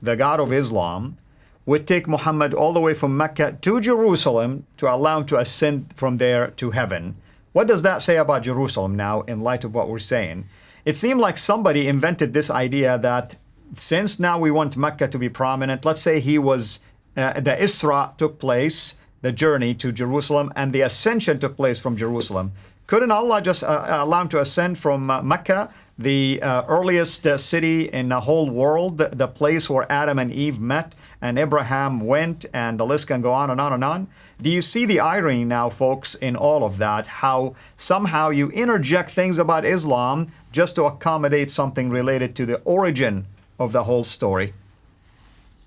the God of Islam would take Muhammad all the way from Mecca to Jerusalem to allow him to ascend from there to heaven? What does that say about Jerusalem now in light of what we're saying? It seemed like somebody invented this idea that since now we want Mecca to be prominent, let's say he was, the Isra took place, the journey to Jerusalem, and the ascension took place from Jerusalem. Couldn't Allah just allow him to ascend from Mecca, the earliest city in the whole world, the place where Adam and Eve met and Abraham went, and the list can go on and on and on? Do you see the irony now, folks, in all of that? How somehow you interject things about Islam just to accommodate something related to the origin of the whole story.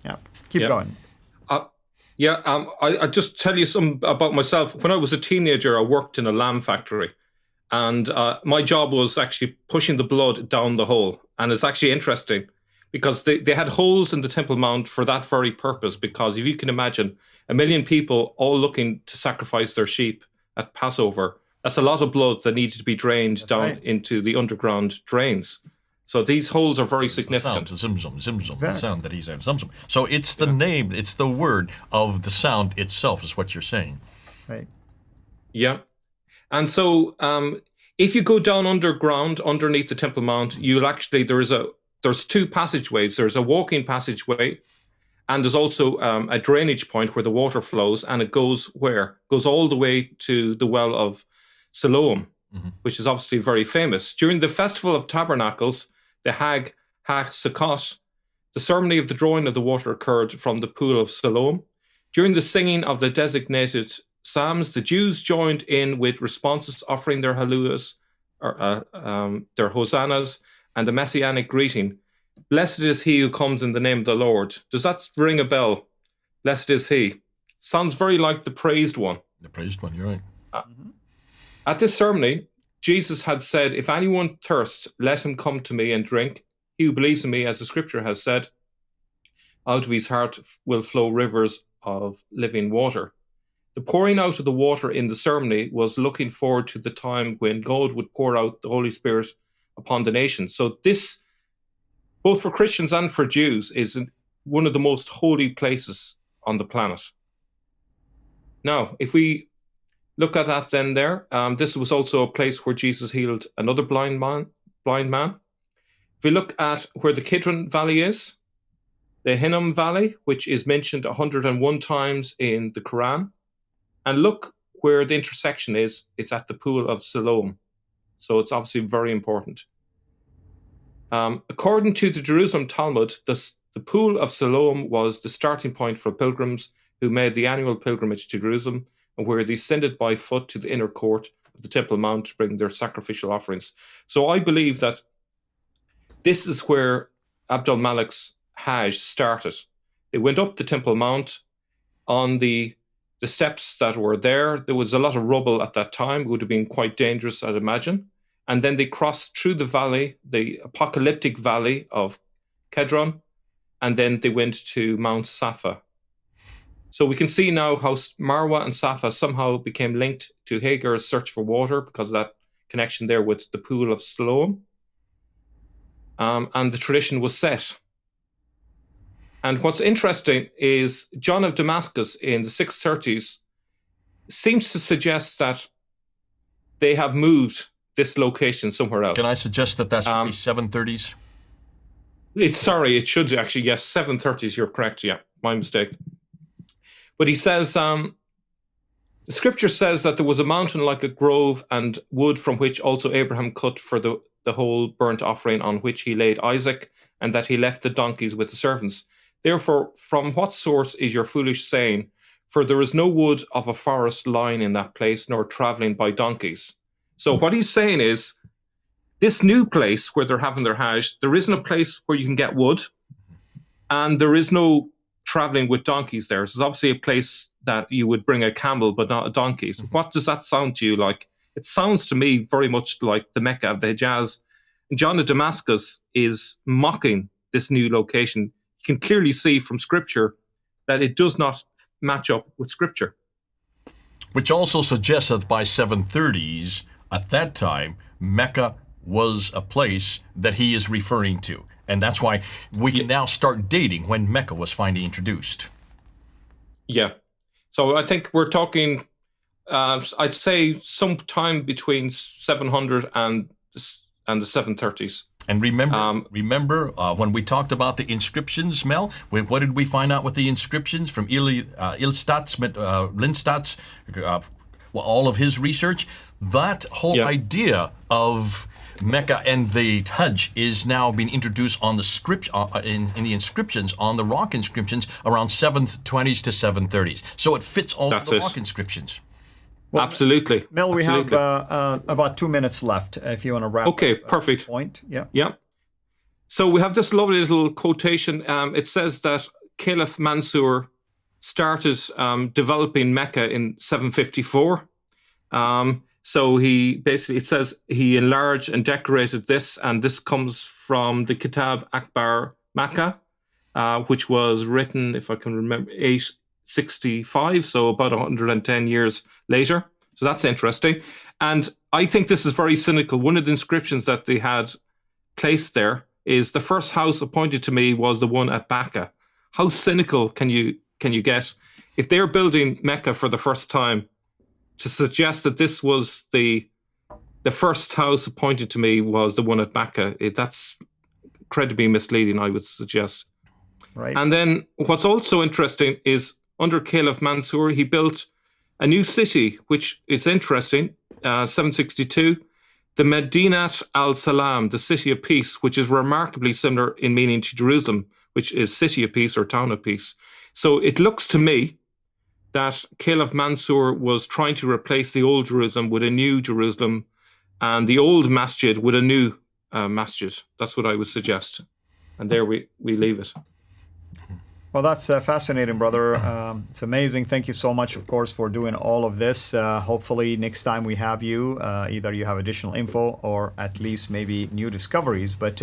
Yeah, keep going. I just tell you something about myself. When I was a teenager, I worked in a lamb factory, and my job was actually pushing the blood down the hole. And it's actually interesting because they had holes in the Temple Mount for that very purpose, because if you can imagine 1 million people all looking to sacrifice their sheep at Passover, that's a lot of blood that needs to be drained into the underground drains. So these holes are very significant. The sound, Zamzam, the sound that he's saying, Zamzam. So it's the name, it's the word of the sound itself is what you're saying. Right. Yeah. And so if you go down underground, underneath the Temple Mount, you'll actually, there's two passageways. There's a walking passageway, and there's also a drainage point where the water flows, and it goes where? Goes all the way to the well of Siloam, which is obviously very famous. During the Festival of Tabernacles, the Hag HaSukkot, the ceremony of the drawing of the water occurred from the pool of Siloam. During the singing of the designated psalms, the Jews joined in with responses offering their hallelujahs, their hosannas, and the messianic greeting. Blessed is he who comes in the name of the Lord. Does that ring a bell? Blessed is he. Sounds very like the praised one. The praised one, you're right. At this ceremony, Jesus had said, if anyone thirsts, let him come to me and drink. He who believes in me, as the scripture has said, out of his heart will flow rivers of living water. The pouring out of the water in the ceremony was looking forward to the time when God would pour out the Holy Spirit upon the nation. So this, both for Christians and for Jews, is one of the most holy places on the planet. Now, if we look at that then there, this was also a place where Jesus healed another blind man. If we look at where the Kidron Valley is, the Hinnom Valley, which is mentioned 101 times in the Quran, and look where the intersection is, it's at the pool of Siloam. So it's obviously very important. According to the Jerusalem Talmud, the pool of Siloam was the starting point for pilgrims who made the annual pilgrimage to Jerusalem, and where they ascended by foot to the inner court of the Temple Mount to bring their sacrificial offerings. So I believe that this is where Abdul Malik's Hajj started. They went up the Temple Mount on the steps that were there. There was a lot of rubble at that time. It would have been quite dangerous, I'd imagine. And then they crossed through the valley, the apocalyptic valley of Kedron, and then they went to Mount Safa. So we can see now how Marwa and Safa somehow became linked to Hagar's search for water because of that connection there with the Pool of Siloam. And the tradition was set. And what's interesting is John of Damascus in the 630s seems to suggest that they have moved this location somewhere else. Can I suggest that that's 730s? It should actually, yes, 730s, you're correct, yeah, my mistake. But he says, the scripture says that there was a mountain like a grove and wood from which also Abraham cut for the whole burnt offering on which he laid Isaac, and that he left the donkeys with the servants. Therefore, from what source is your foolish saying? For there is no wood of a forest lying in that place, nor traveling by donkeys. So what he's saying is, this new place where they're having their Hajj, there isn't a place where you can get wood, and there is no traveling with donkeys there. It's obviously a place that you would bring a camel, but not a donkey. So what does that sound to you like? It sounds to me very much like the Mecca of the Hijaz. John of Damascus is mocking this new location. You can clearly see from Scripture that it does not match up with Scripture. Which also suggests that by 730s, at that time, Mecca was a place that he is referring to. And that's why we can now start dating when Mecca was finally introduced. Yeah. So I think we're talking, I'd say sometime between 700 and the 730s. And remember when we talked about the inscriptions, Mel? What did we find out with the inscriptions from Lindstadt's, all of his research? That whole idea of Mecca and the Hajj is now being introduced on the script in the inscriptions, on the rock inscriptions around 720s to 730s. So it fits all of the rock inscriptions. Well, absolutely. Mel, we have about 2 minutes left if you want to wrap up. Okay, perfect. Point. Yeah. Yeah. So we have this lovely little quotation. It says that Caliph Mansur started developing Mecca in 754. So it says he enlarged and decorated this, and this comes from the Kitab Akbar Makkah, which was written, if I can remember, 865, so about 110 years later. So that's interesting. And I think this is very cynical. One of the inscriptions that they had placed there is, the first house appointed to me was the one at Mecca. How cynical can you get? If they're building Mecca for the first time, to suggest that this was the first house appointed to me was the one at Mecca, that's incredibly misleading, I would suggest. Right. And then what's also interesting is, under Caliph Mansur, he built a new city, which is interesting, 762, the Medinat al-Salam, the city of peace, which is remarkably similar in meaning to Jerusalem, which is city of peace or town of peace. So it looks to me that Caliph Mansur was trying to replace the old Jerusalem with a new Jerusalem, and the old masjid with a new masjid. That's what I would suggest. And there we leave it. Well, that's fascinating, brother. It's amazing. Thank you so much, of course, for doing all of this. Hopefully, next time we have you, either you have additional info or at least maybe new discoveries. But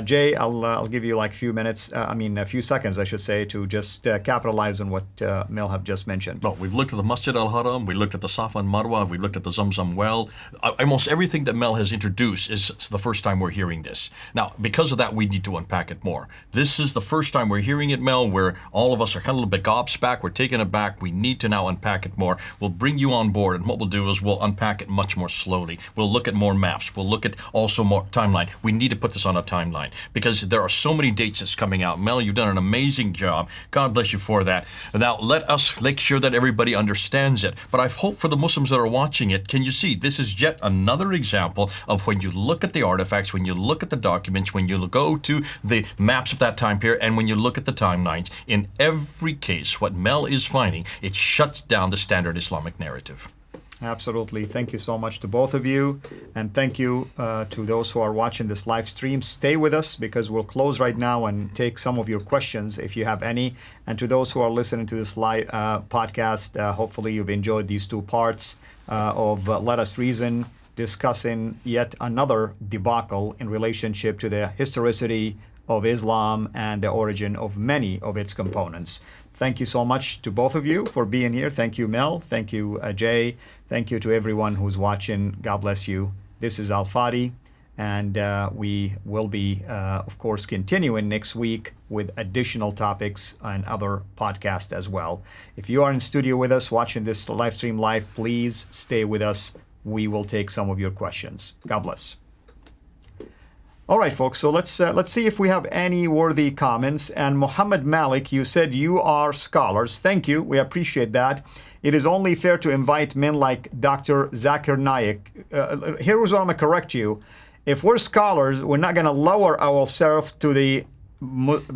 Jay, I'll give you like a few seconds, I should say, to just capitalize on what Mel have just mentioned. Well, we've looked at the Masjid Al Haram, we looked at the Safa and Marwa, we looked at the Zamzam well. Almost everything that Mel has introduced is the first time we're hearing this. Now, because of that, we need to unpack it more. This is the first time we're hearing it, Mel, where all of us are kind of a little bit gobsmacked. We're taking it back. We need to now unpack it more. We'll bring you on board, and what we'll do is we'll unpack it much more slowly. We'll look at more maps. We'll look at also more timeline. We need to put this on a timeline because there are so many dates that's coming out. Mel, you've done an amazing job. God bless you for that. Now, let us make sure that everybody understands it. But I hope for the Muslims that are watching it, can you see, this is yet another example of when you look at the artifacts, when you look at the documents, when you go to the maps of that time period, and when you look at the timelines, in every case, what Mel is finding, it shuts down the standard Islamic narrative. Absolutely. Thank you so much to both of you. And thank you to those who are watching this live stream. Stay with us because we'll close right now and take some of your questions if you have any. And to those who are listening to this live podcast, hopefully you've enjoyed these two parts of Let Us Reason, discussing yet another debacle in relationship to the historicity of Islam and the origin of many of its components. Thank you so much to both of you for being here. Thank you, Mel. Thank you, Jay. Thank you to everyone who's watching. God bless you. This is Al Fadi, and we will be, of course, continuing next week with additional topics and other podcasts as well. If you are in studio with us watching this live stream live, please stay with us. We will take some of your questions. God bless. All right, folks. So let's see if we have any worthy comments. And Muhammad Malik, you said you are scholars. Thank you. We appreciate that. It is only fair to invite men like Dr. Zakir Naik. Here's what I'm gonna correct you. If we're scholars, we're not gonna lower ourselves to the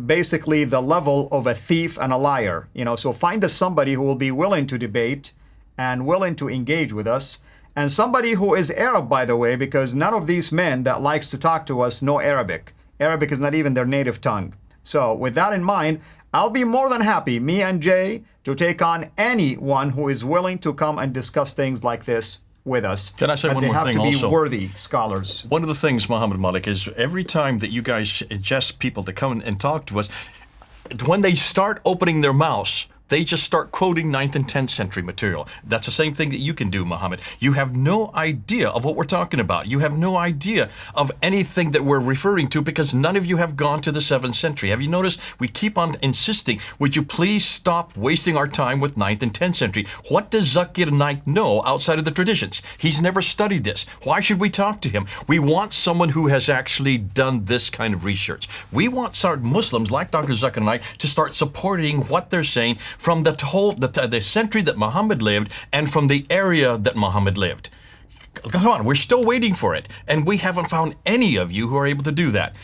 basically the level of a thief and a liar. So find us somebody who will be willing to debate and willing to engage with us. And somebody who is Arab, by the way, because none of these men that likes to talk to us know Arabic. Arabic is not even their native tongue. So with that in mind, I'll be more than happy, me and Jay, to take on anyone who is willing to come and discuss things like this with us. Can I say one more thing also? They have to be worthy scholars. One of the things, Muhammad Malik, is every time that you guys suggest people to come and talk to us, when they start opening their mouths, they just start quoting 9th and 10th century material. That's the same thing that you can do, Muhammad. You have no idea of what we're talking about. You have no idea of anything that we're referring to because none of you have gone to the 7th century. Have you noticed? We keep on insisting, would you please stop wasting our time with 9th and 10th century? What does Zakir Naik know outside of the traditions? He's never studied this. Why should we talk to him? We want someone who has actually done this kind of research. We want our Muslims like Dr. Zakir Naik to start supporting what they're saying from the century that Muhammad lived and from the area that Muhammad lived. Come on, we're still waiting for it. And we haven't found any of you who are able to do that.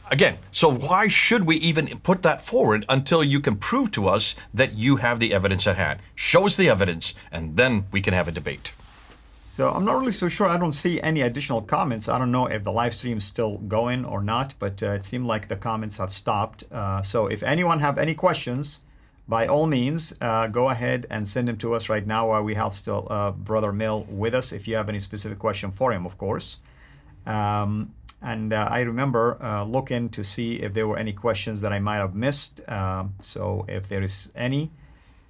Again, so why should we even put that forward until you can prove to us that you have the evidence at hand? Show us the evidence, and then we can have a debate. So I'm not really so sure. I don't see any additional comments. I don't know if the live stream is still going or not, but it seemed like the comments have stopped. So if anyone have any questions, by all means, go ahead and send them to us right now while we have still Brother Mill with us, if you have any specific question for him, of course. And I remember looking to see if there were any questions that I might have missed. So if there is any,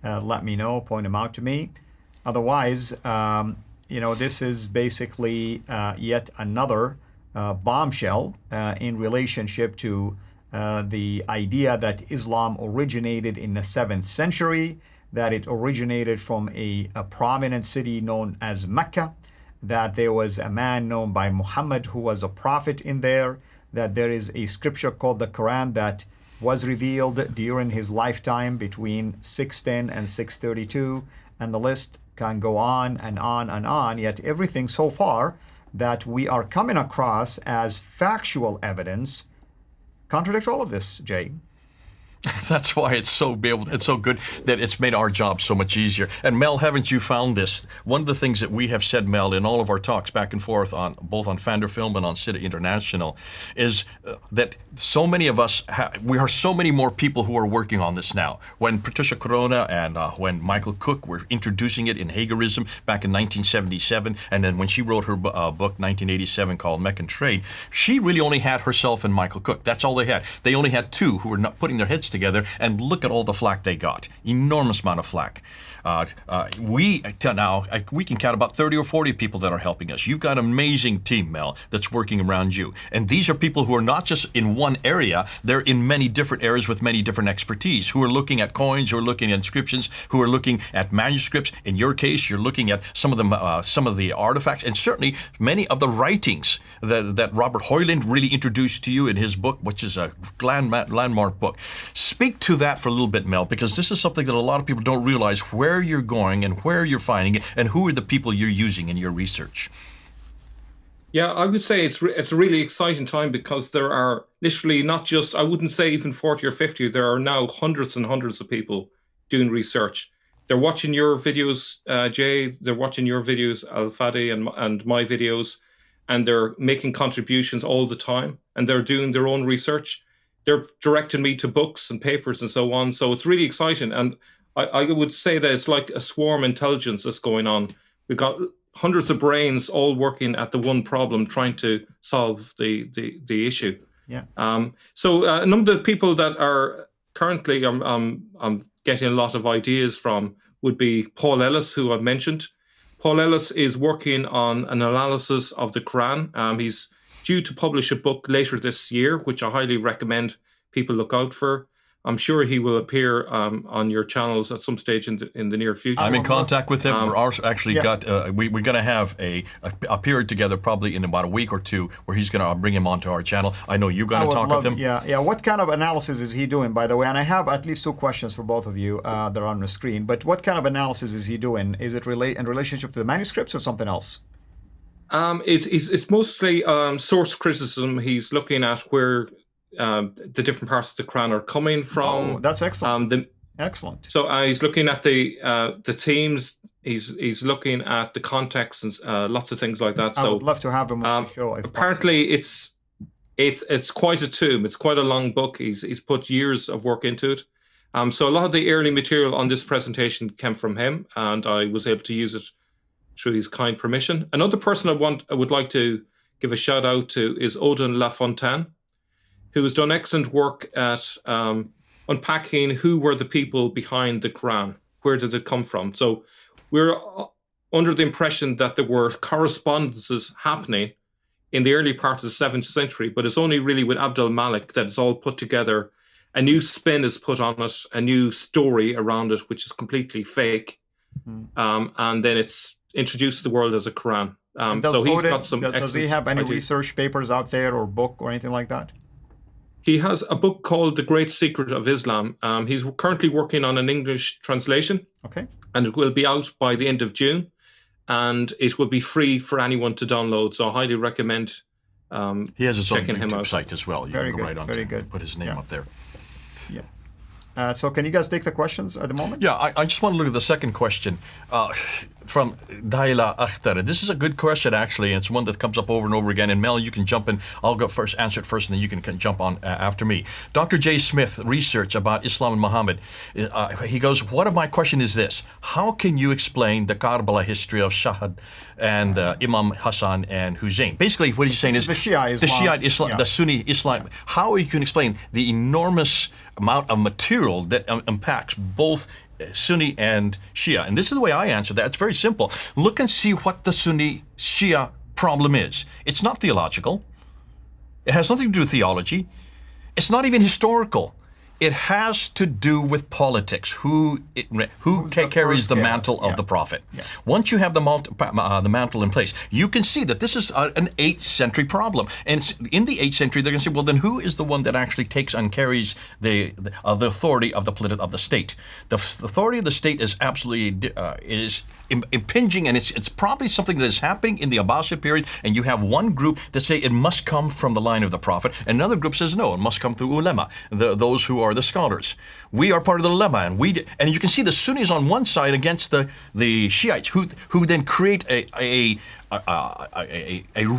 let me know, point them out to me. Otherwise, this is basically yet another bombshell in relationship to the idea that Islam originated in the 7th century, that it originated from a prominent city known as Mecca, that there was a man known by Muhammad who was a prophet in there, that there is a scripture called the Quran that was revealed during his lifetime between 610 and 632, and the list can go on and on and on, yet everything so far that we are coming across as factual evidence contradicts all of this, Jay. That's why it's so good that it's made our job so much easier. And Mel, haven't you found this? One of the things that we have said, Mel, in all of our talks back and forth on both on Fander Film and on City International, is that so many of us, we are so many more people who are working on this now. When Patricia Corona and when Michael Cook were introducing it in Hagerism back in 1977, and then when she wrote her book 1987 called Meccan Trade, she really only had herself and Michael Cook. That's all they had. They only had two who were not putting their heads together, and look at all the flack they got. Enormous amount of flack. We can count about 30 or 40 people that are helping us. You've got an amazing team, Mel, that's working around you. And these are people who are not just in one area, they're in many different areas with many different expertise, who are looking at coins, who are looking at inscriptions, who are looking at manuscripts. In your case, you're looking at some of the artifacts, and certainly many of the writings that Robert Hoyland really introduced to you in his book, which is a landmark book. Speak to that for a little bit, Mel, because this is something that a lot of people don't realize, where you're going and where you're finding it and who are the people you're using in your research. Yeah, I would say it's a really exciting time because there are literally not just, I wouldn't say even 40 or 50, there are now hundreds and hundreds of people doing research. They're watching your videos, Jay, they're watching your videos, Al Fadi, and my videos, and they're making contributions all the time, and they're doing their own research. They're directing me to books and papers and so on. So it's really exciting. And I would say that it's like a swarm intelligence that's going on. We've got hundreds of brains all working at the one problem, trying to solve the issue. Yeah. So a number of people that are currently I'm getting a lot of ideas from would be Paul Ellis, who I've mentioned. Paul Ellis is working on an analysis of the Quran. He's due to publish a book later this year, which I highly recommend people look out for. I'm sure he will appear on your channels at some stage in the near future. I'm in contact with him. We're actually we're going to have a period together probably in about a week or two where he's going to bring him onto our channel. I know you're going to talk with him. Yeah. What kind of analysis is he doing, by the way? And I have at least 2 questions for both of you that are on the screen. But what kind of analysis is he doing? Is it in relationship to the manuscripts or something else? It's mostly source criticism. He's looking at where the different parts of the Quran are coming from. Oh, that's excellent. Excellent. So he's looking at the themes. He's looking at the context and lots of things like that. I would love to have him on the show. Apparently, it's quite a tome. It's quite a long book. He's put years of work into it. So a lot of the early material on this presentation came from him, and I was able to use it through his kind permission. Another person I would like to give a shout out to is Odin Lafontaine, who has done excellent work at unpacking who were the people behind the Quran. Where did it come from? So we're under the impression that there were correspondences happening in the early part of the 7th century, but it's only really with Abdul Malik that it's all put together. A new spin is put on it, a new story around it, which is completely fake. And then it's introduced to the world as a Quran. So he's got some excellent Does he have any ideas. research papers out there or book or anything like that? He has a book called The Great Secret of Islam. He's currently working on an English translation. Okay. And it will be out by the end of June. And it will be free for anyone to download. So I highly recommend he has his own checking him YouTube out. site as well. You Very can go good, right on very to good. put his name up there. Yeah. So can you guys take the questions at the moment? Yeah, I just want to look at the second question from Daila Akhtar. This is a good question, actually, and it's one that comes up over and over again. And Mel, you can jump in. I'll go first, answer it first, and then you can jump on after me. Dr. J. Smith, research about Islam and Muhammad. He goes, my question is this. How can you explain the Karbala history of Shahad and Imam Hassan and Hussein? Basically, what he's saying is the Shiite Islam, the Sunni Islam. How you can explain the enormous amount of material that impacts both Sunni and Shia. And this is the way I answer that. It's very simple. Look and see what the Sunni Shia problem is. It's not theological. It has nothing to do with theology. It's not even historical. It has to do with politics. Who carries the mantle of the prophet? Yeah. Once you have the mantle in place, you can see that this is an 8th century problem. And in the 8th century, they're going to say, well, then who is the one that actually takes and carries the authority of the state? The authority of the state is absolutely impinging, and it's probably something that is happening in the Abbasid period. And you have one group that say it must come from the line of the prophet, and another group says no, it must come through ulema, those who are the scholars. We are part of the ulema, and you can see the Sunnis on one side against the Shiites, who then create a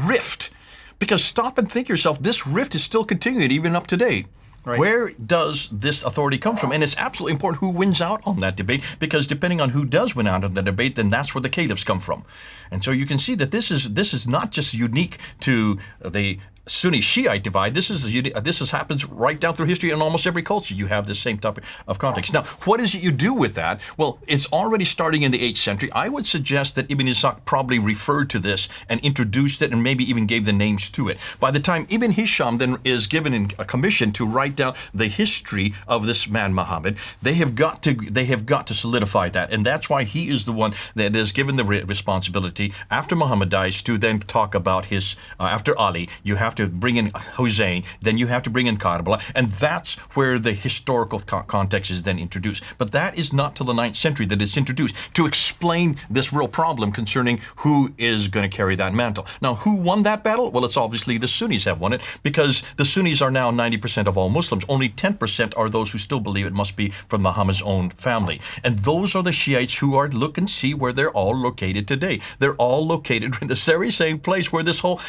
rift. Because stop and think yourself, this rift is still continuing even up to date. Right. Where does this authority come from? And it's absolutely important who wins out on that debate, because depending on who does win out on the debate, then that's where the caliphs come from. And so you can see that this is not just unique to the Sunni Shiite divide. This happens right down through history in almost every culture. You have this same type of context. Now, what is it you do with that? Well, it's already starting in the 8th century. I would suggest that Ibn Ishaq probably referred to this and introduced it and maybe even gave the names to it. By the time Ibn Hisham then is given a commission to write down the history of this man Muhammad, they have got to solidify that, and that's why he is the one that is given the responsibility after Muhammad dies to then talk about his after Ali. You have to bring in Hussein, then you have to bring in Karbala, and that's where the historical context is then introduced. But that is not till the 9th century that it's introduced to explain this real problem concerning who is going to carry that mantle. Now, who won that battle? Well, it's obviously the Sunnis have won it, because the Sunnis are now 90% of all Muslims. Only 10% are those who still believe it must be from Muhammad's own family. And those are the Shiites who are, look and see where they're all located today. They're all located in the very same place where this whole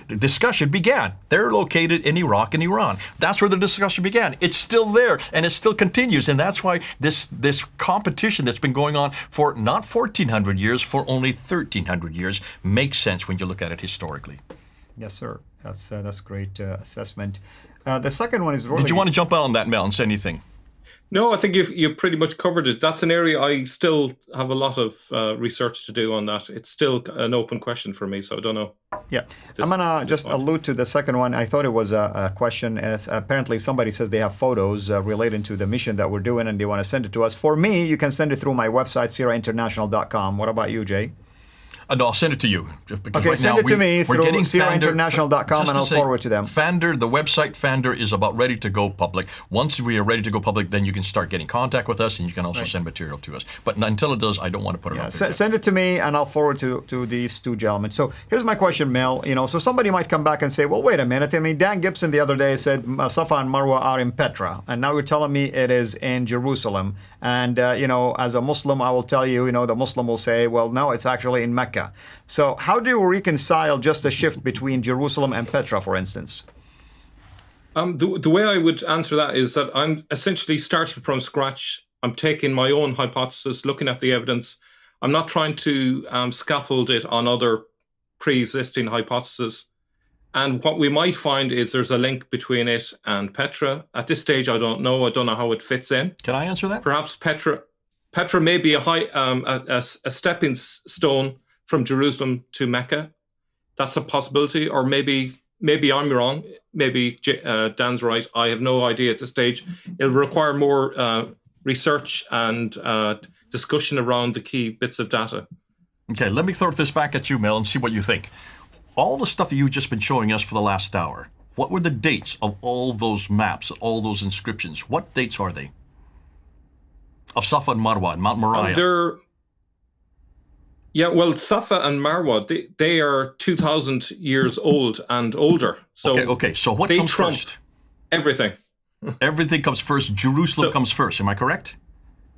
discussion began. They're located in Iraq and Iran. That's where the discussion began. It's still there, and it still continues. And that's why this competition that's been going on for not 1,400 years, for only 1,300 years, makes sense when you look at it historically. Yes, sir. That's great assessment. The second one is really... Did you want to jump on that, Mel, and say anything? No, I think you've pretty much covered it. That's an area I still have a lot of research to do on that. It's still an open question for me, so I don't know. Yeah, I'm going to just allude to the second one. I thought it was a question, as apparently somebody says they have photos relating to the mission that we're doing and they want to send it to us. For me, you can send it through my website, sirainternational.com. What about you, Jay? No, I'll send it to you. Just because Okay, right send now it to me through sirainternational.com and I'll forward to them. Fander, the website Fander is about ready to go public. Once we are ready to go public, then you can start getting contact with us and you can also send material to us. But until it does, I don't want to put it out there. Send it to me and I'll forward to these two gentlemen. So here's my question, Mel. So somebody might come back and say, well, wait a minute. I mean, Dan Gibson the other day said Safa and Marwa are in Petra. And now you're telling me it is in Jerusalem. And, as a Muslim, I will tell you, the Muslim will say, well, no, it's actually in Mecca. So how do you reconcile just the shift between Jerusalem and Petra, for instance? The way I would answer that is that I'm essentially starting from scratch. I'm taking my own hypothesis, looking at the evidence. I'm not trying to scaffold it on other pre-existing hypotheses. And what we might find is there's a link between it and Petra. At this stage, I don't know. I don't know how it fits in. Can I answer that? Perhaps Petra may be a stepping stone from Jerusalem to Mecca. That's a possibility. Or maybe I'm wrong. Maybe Dan's right. I have no idea at this stage. It'll require more research and discussion around the key bits of data. Okay, let me throw this back at you, Mel, and see what you think. All the stuff that you've just been showing us for the last hour, what were the dates of all those maps, all those inscriptions? What dates are they? Of Safa and Marwa and Mount Moriah. Safa and Marwa, they are 2,000 years old and older. So okay. So what comes first? Everything. Everything comes first. Jerusalem comes first. Am I correct?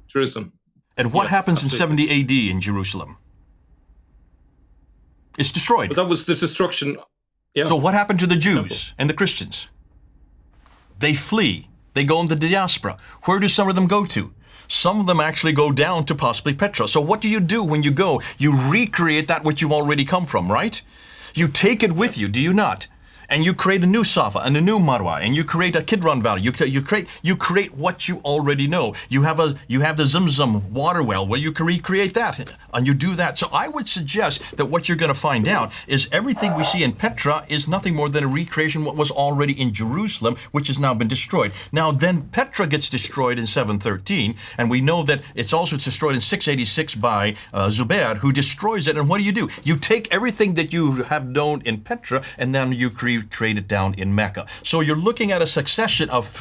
Jerusalem. And what happens absolutely. in 70 AD in Jerusalem? It's destroyed. But that was the destruction. Yeah. So what happened to the Jews and the Christians? They flee. They go into the diaspora. Where do some of them go to? Some of them actually go down to possibly Petra. So what do you do when you go? You recreate that which you've already come from, right? You take it with you, do you not? And you create a new Safa and a new Marwa, and you create a Kidron Valley. You create what you already know. You have the Zamzam water well. Well, you can recreate that, and you do that. So I would suggest that what you're going to find out is everything we see in Petra is nothing more than a recreation of what was already in Jerusalem, which has now been destroyed. Now, then Petra gets destroyed in 713, and we know that it's also destroyed in 686 by Zubair, who destroys it. And what do? You take everything that you have known in Petra, and then you create it down in Mecca. So you're looking at a succession of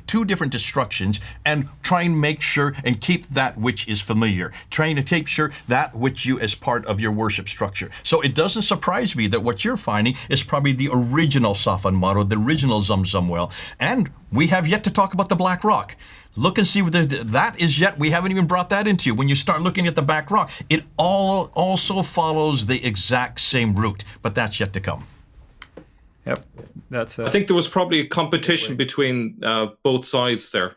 two different destructions, and try and make sure and keep that which is familiar. Trying to take sure that which you as part of your worship structure. So it doesn't surprise me that what you're finding is probably the original Safa and Marwa, the original Zamzam well. And we have yet to talk about the Black Rock. Look and see whether that is yet. We haven't even brought that into you. When you start looking at the Black Rock, it all also follows the exact same route, but that's yet to come. Yep, I think there was probably a competition between both sides there,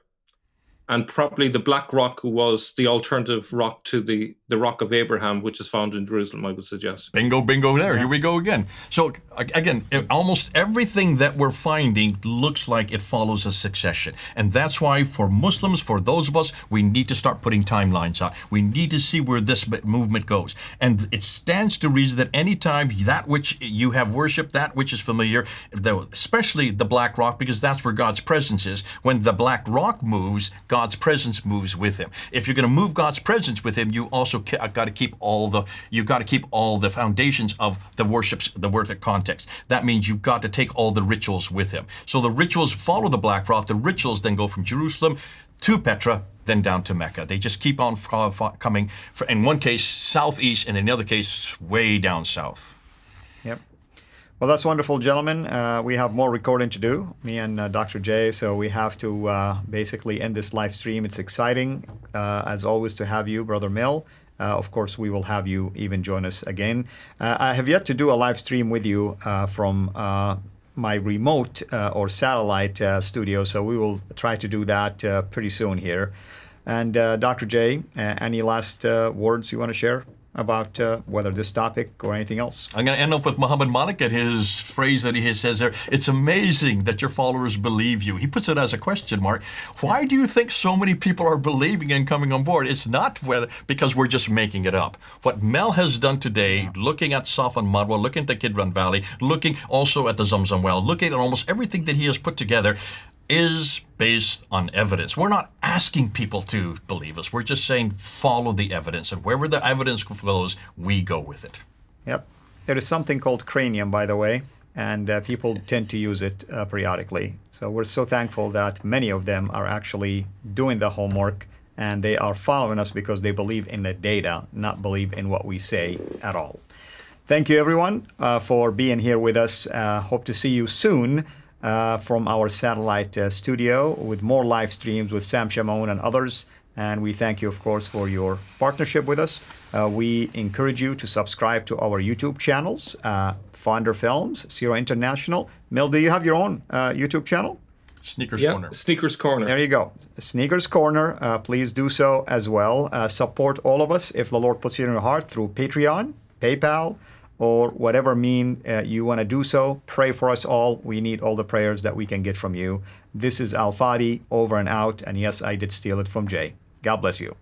and probably the Black Rock was the alternative rock to the Rock of Abraham, which is found in Jerusalem, I would suggest. Bingo there. Here we go again. So again, almost everything that we're finding looks like it follows a succession. And that's why for Muslims, for those of us, we need to start putting timelines out. We need to see where this movement goes. And it stands to reason that anytime that which you have worshipped, that which is familiar, especially the Black Rock, because that's where God's presence is. When the Black Rock moves, God's presence moves with him. If you're going to move God's presence with him, you also got to keep all the foundations of the worship context. That means you've got to take all the rituals with him. So the rituals follow the Black Rock. The rituals then go from Jerusalem to Petra, then down to Mecca. They just keep on coming. In one case, southeast, and in the other case, way down south. Yep. Well, that's wonderful, gentlemen. We have more recording to do, me and Dr. J, so we have to basically end this live stream. It's exciting, as always, to have you, Brother Mel. Of course, we will have you even join us again. I have yet to do a live stream with you from my remote or satellite studio, so we will try to do that pretty soon here. And Dr. J, any last words you want to share? about whether this topic or anything else. I'm going to end up with Muhammad Malik and his phrase that he says there. It's amazing that your followers believe you. He puts it as a question mark. Why do you think so many people are believing and coming on board? It's not because we're just making it up. What Mel has done today, looking at Safa and Marwa, looking at the Kidron Valley, looking also at the Zamzam well, looking at almost everything that he has put together, is based on evidence. We're not asking people to believe us. We're just saying follow the evidence. And wherever the evidence flows, we go with it. Yep. There is something called cranium, by the way, and people tend to use it periodically. So we're so thankful that many of them are actually doing the homework, and they are following us because they believe in the data, not believe in what we say at all. Thank you, everyone, for being here with us. Hope to see you soon. From our satellite studio with more live streams with Sam Shamoun and others. And we thank you, of course, for your partnership with us. We encourage you to subscribe to our YouTube channels, Founder Films, Sierra International. Mel, do you have your own YouTube channel? Sneakers Corner. Sneakers Corner. There you go. Sneakers Corner. Please do so as well. Support all of us if the Lord puts it in your heart through Patreon, PayPal, or whatever mean you want to do so. Pray for us all. We need all the prayers that we can get from you. This is Al Fadi, over and out. And yes, I did steal it from Jay. God bless you.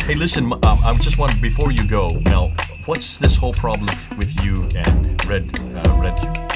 Hey, listen, I just want, before you go, Mel, what's this whole problem with you and Red Jew?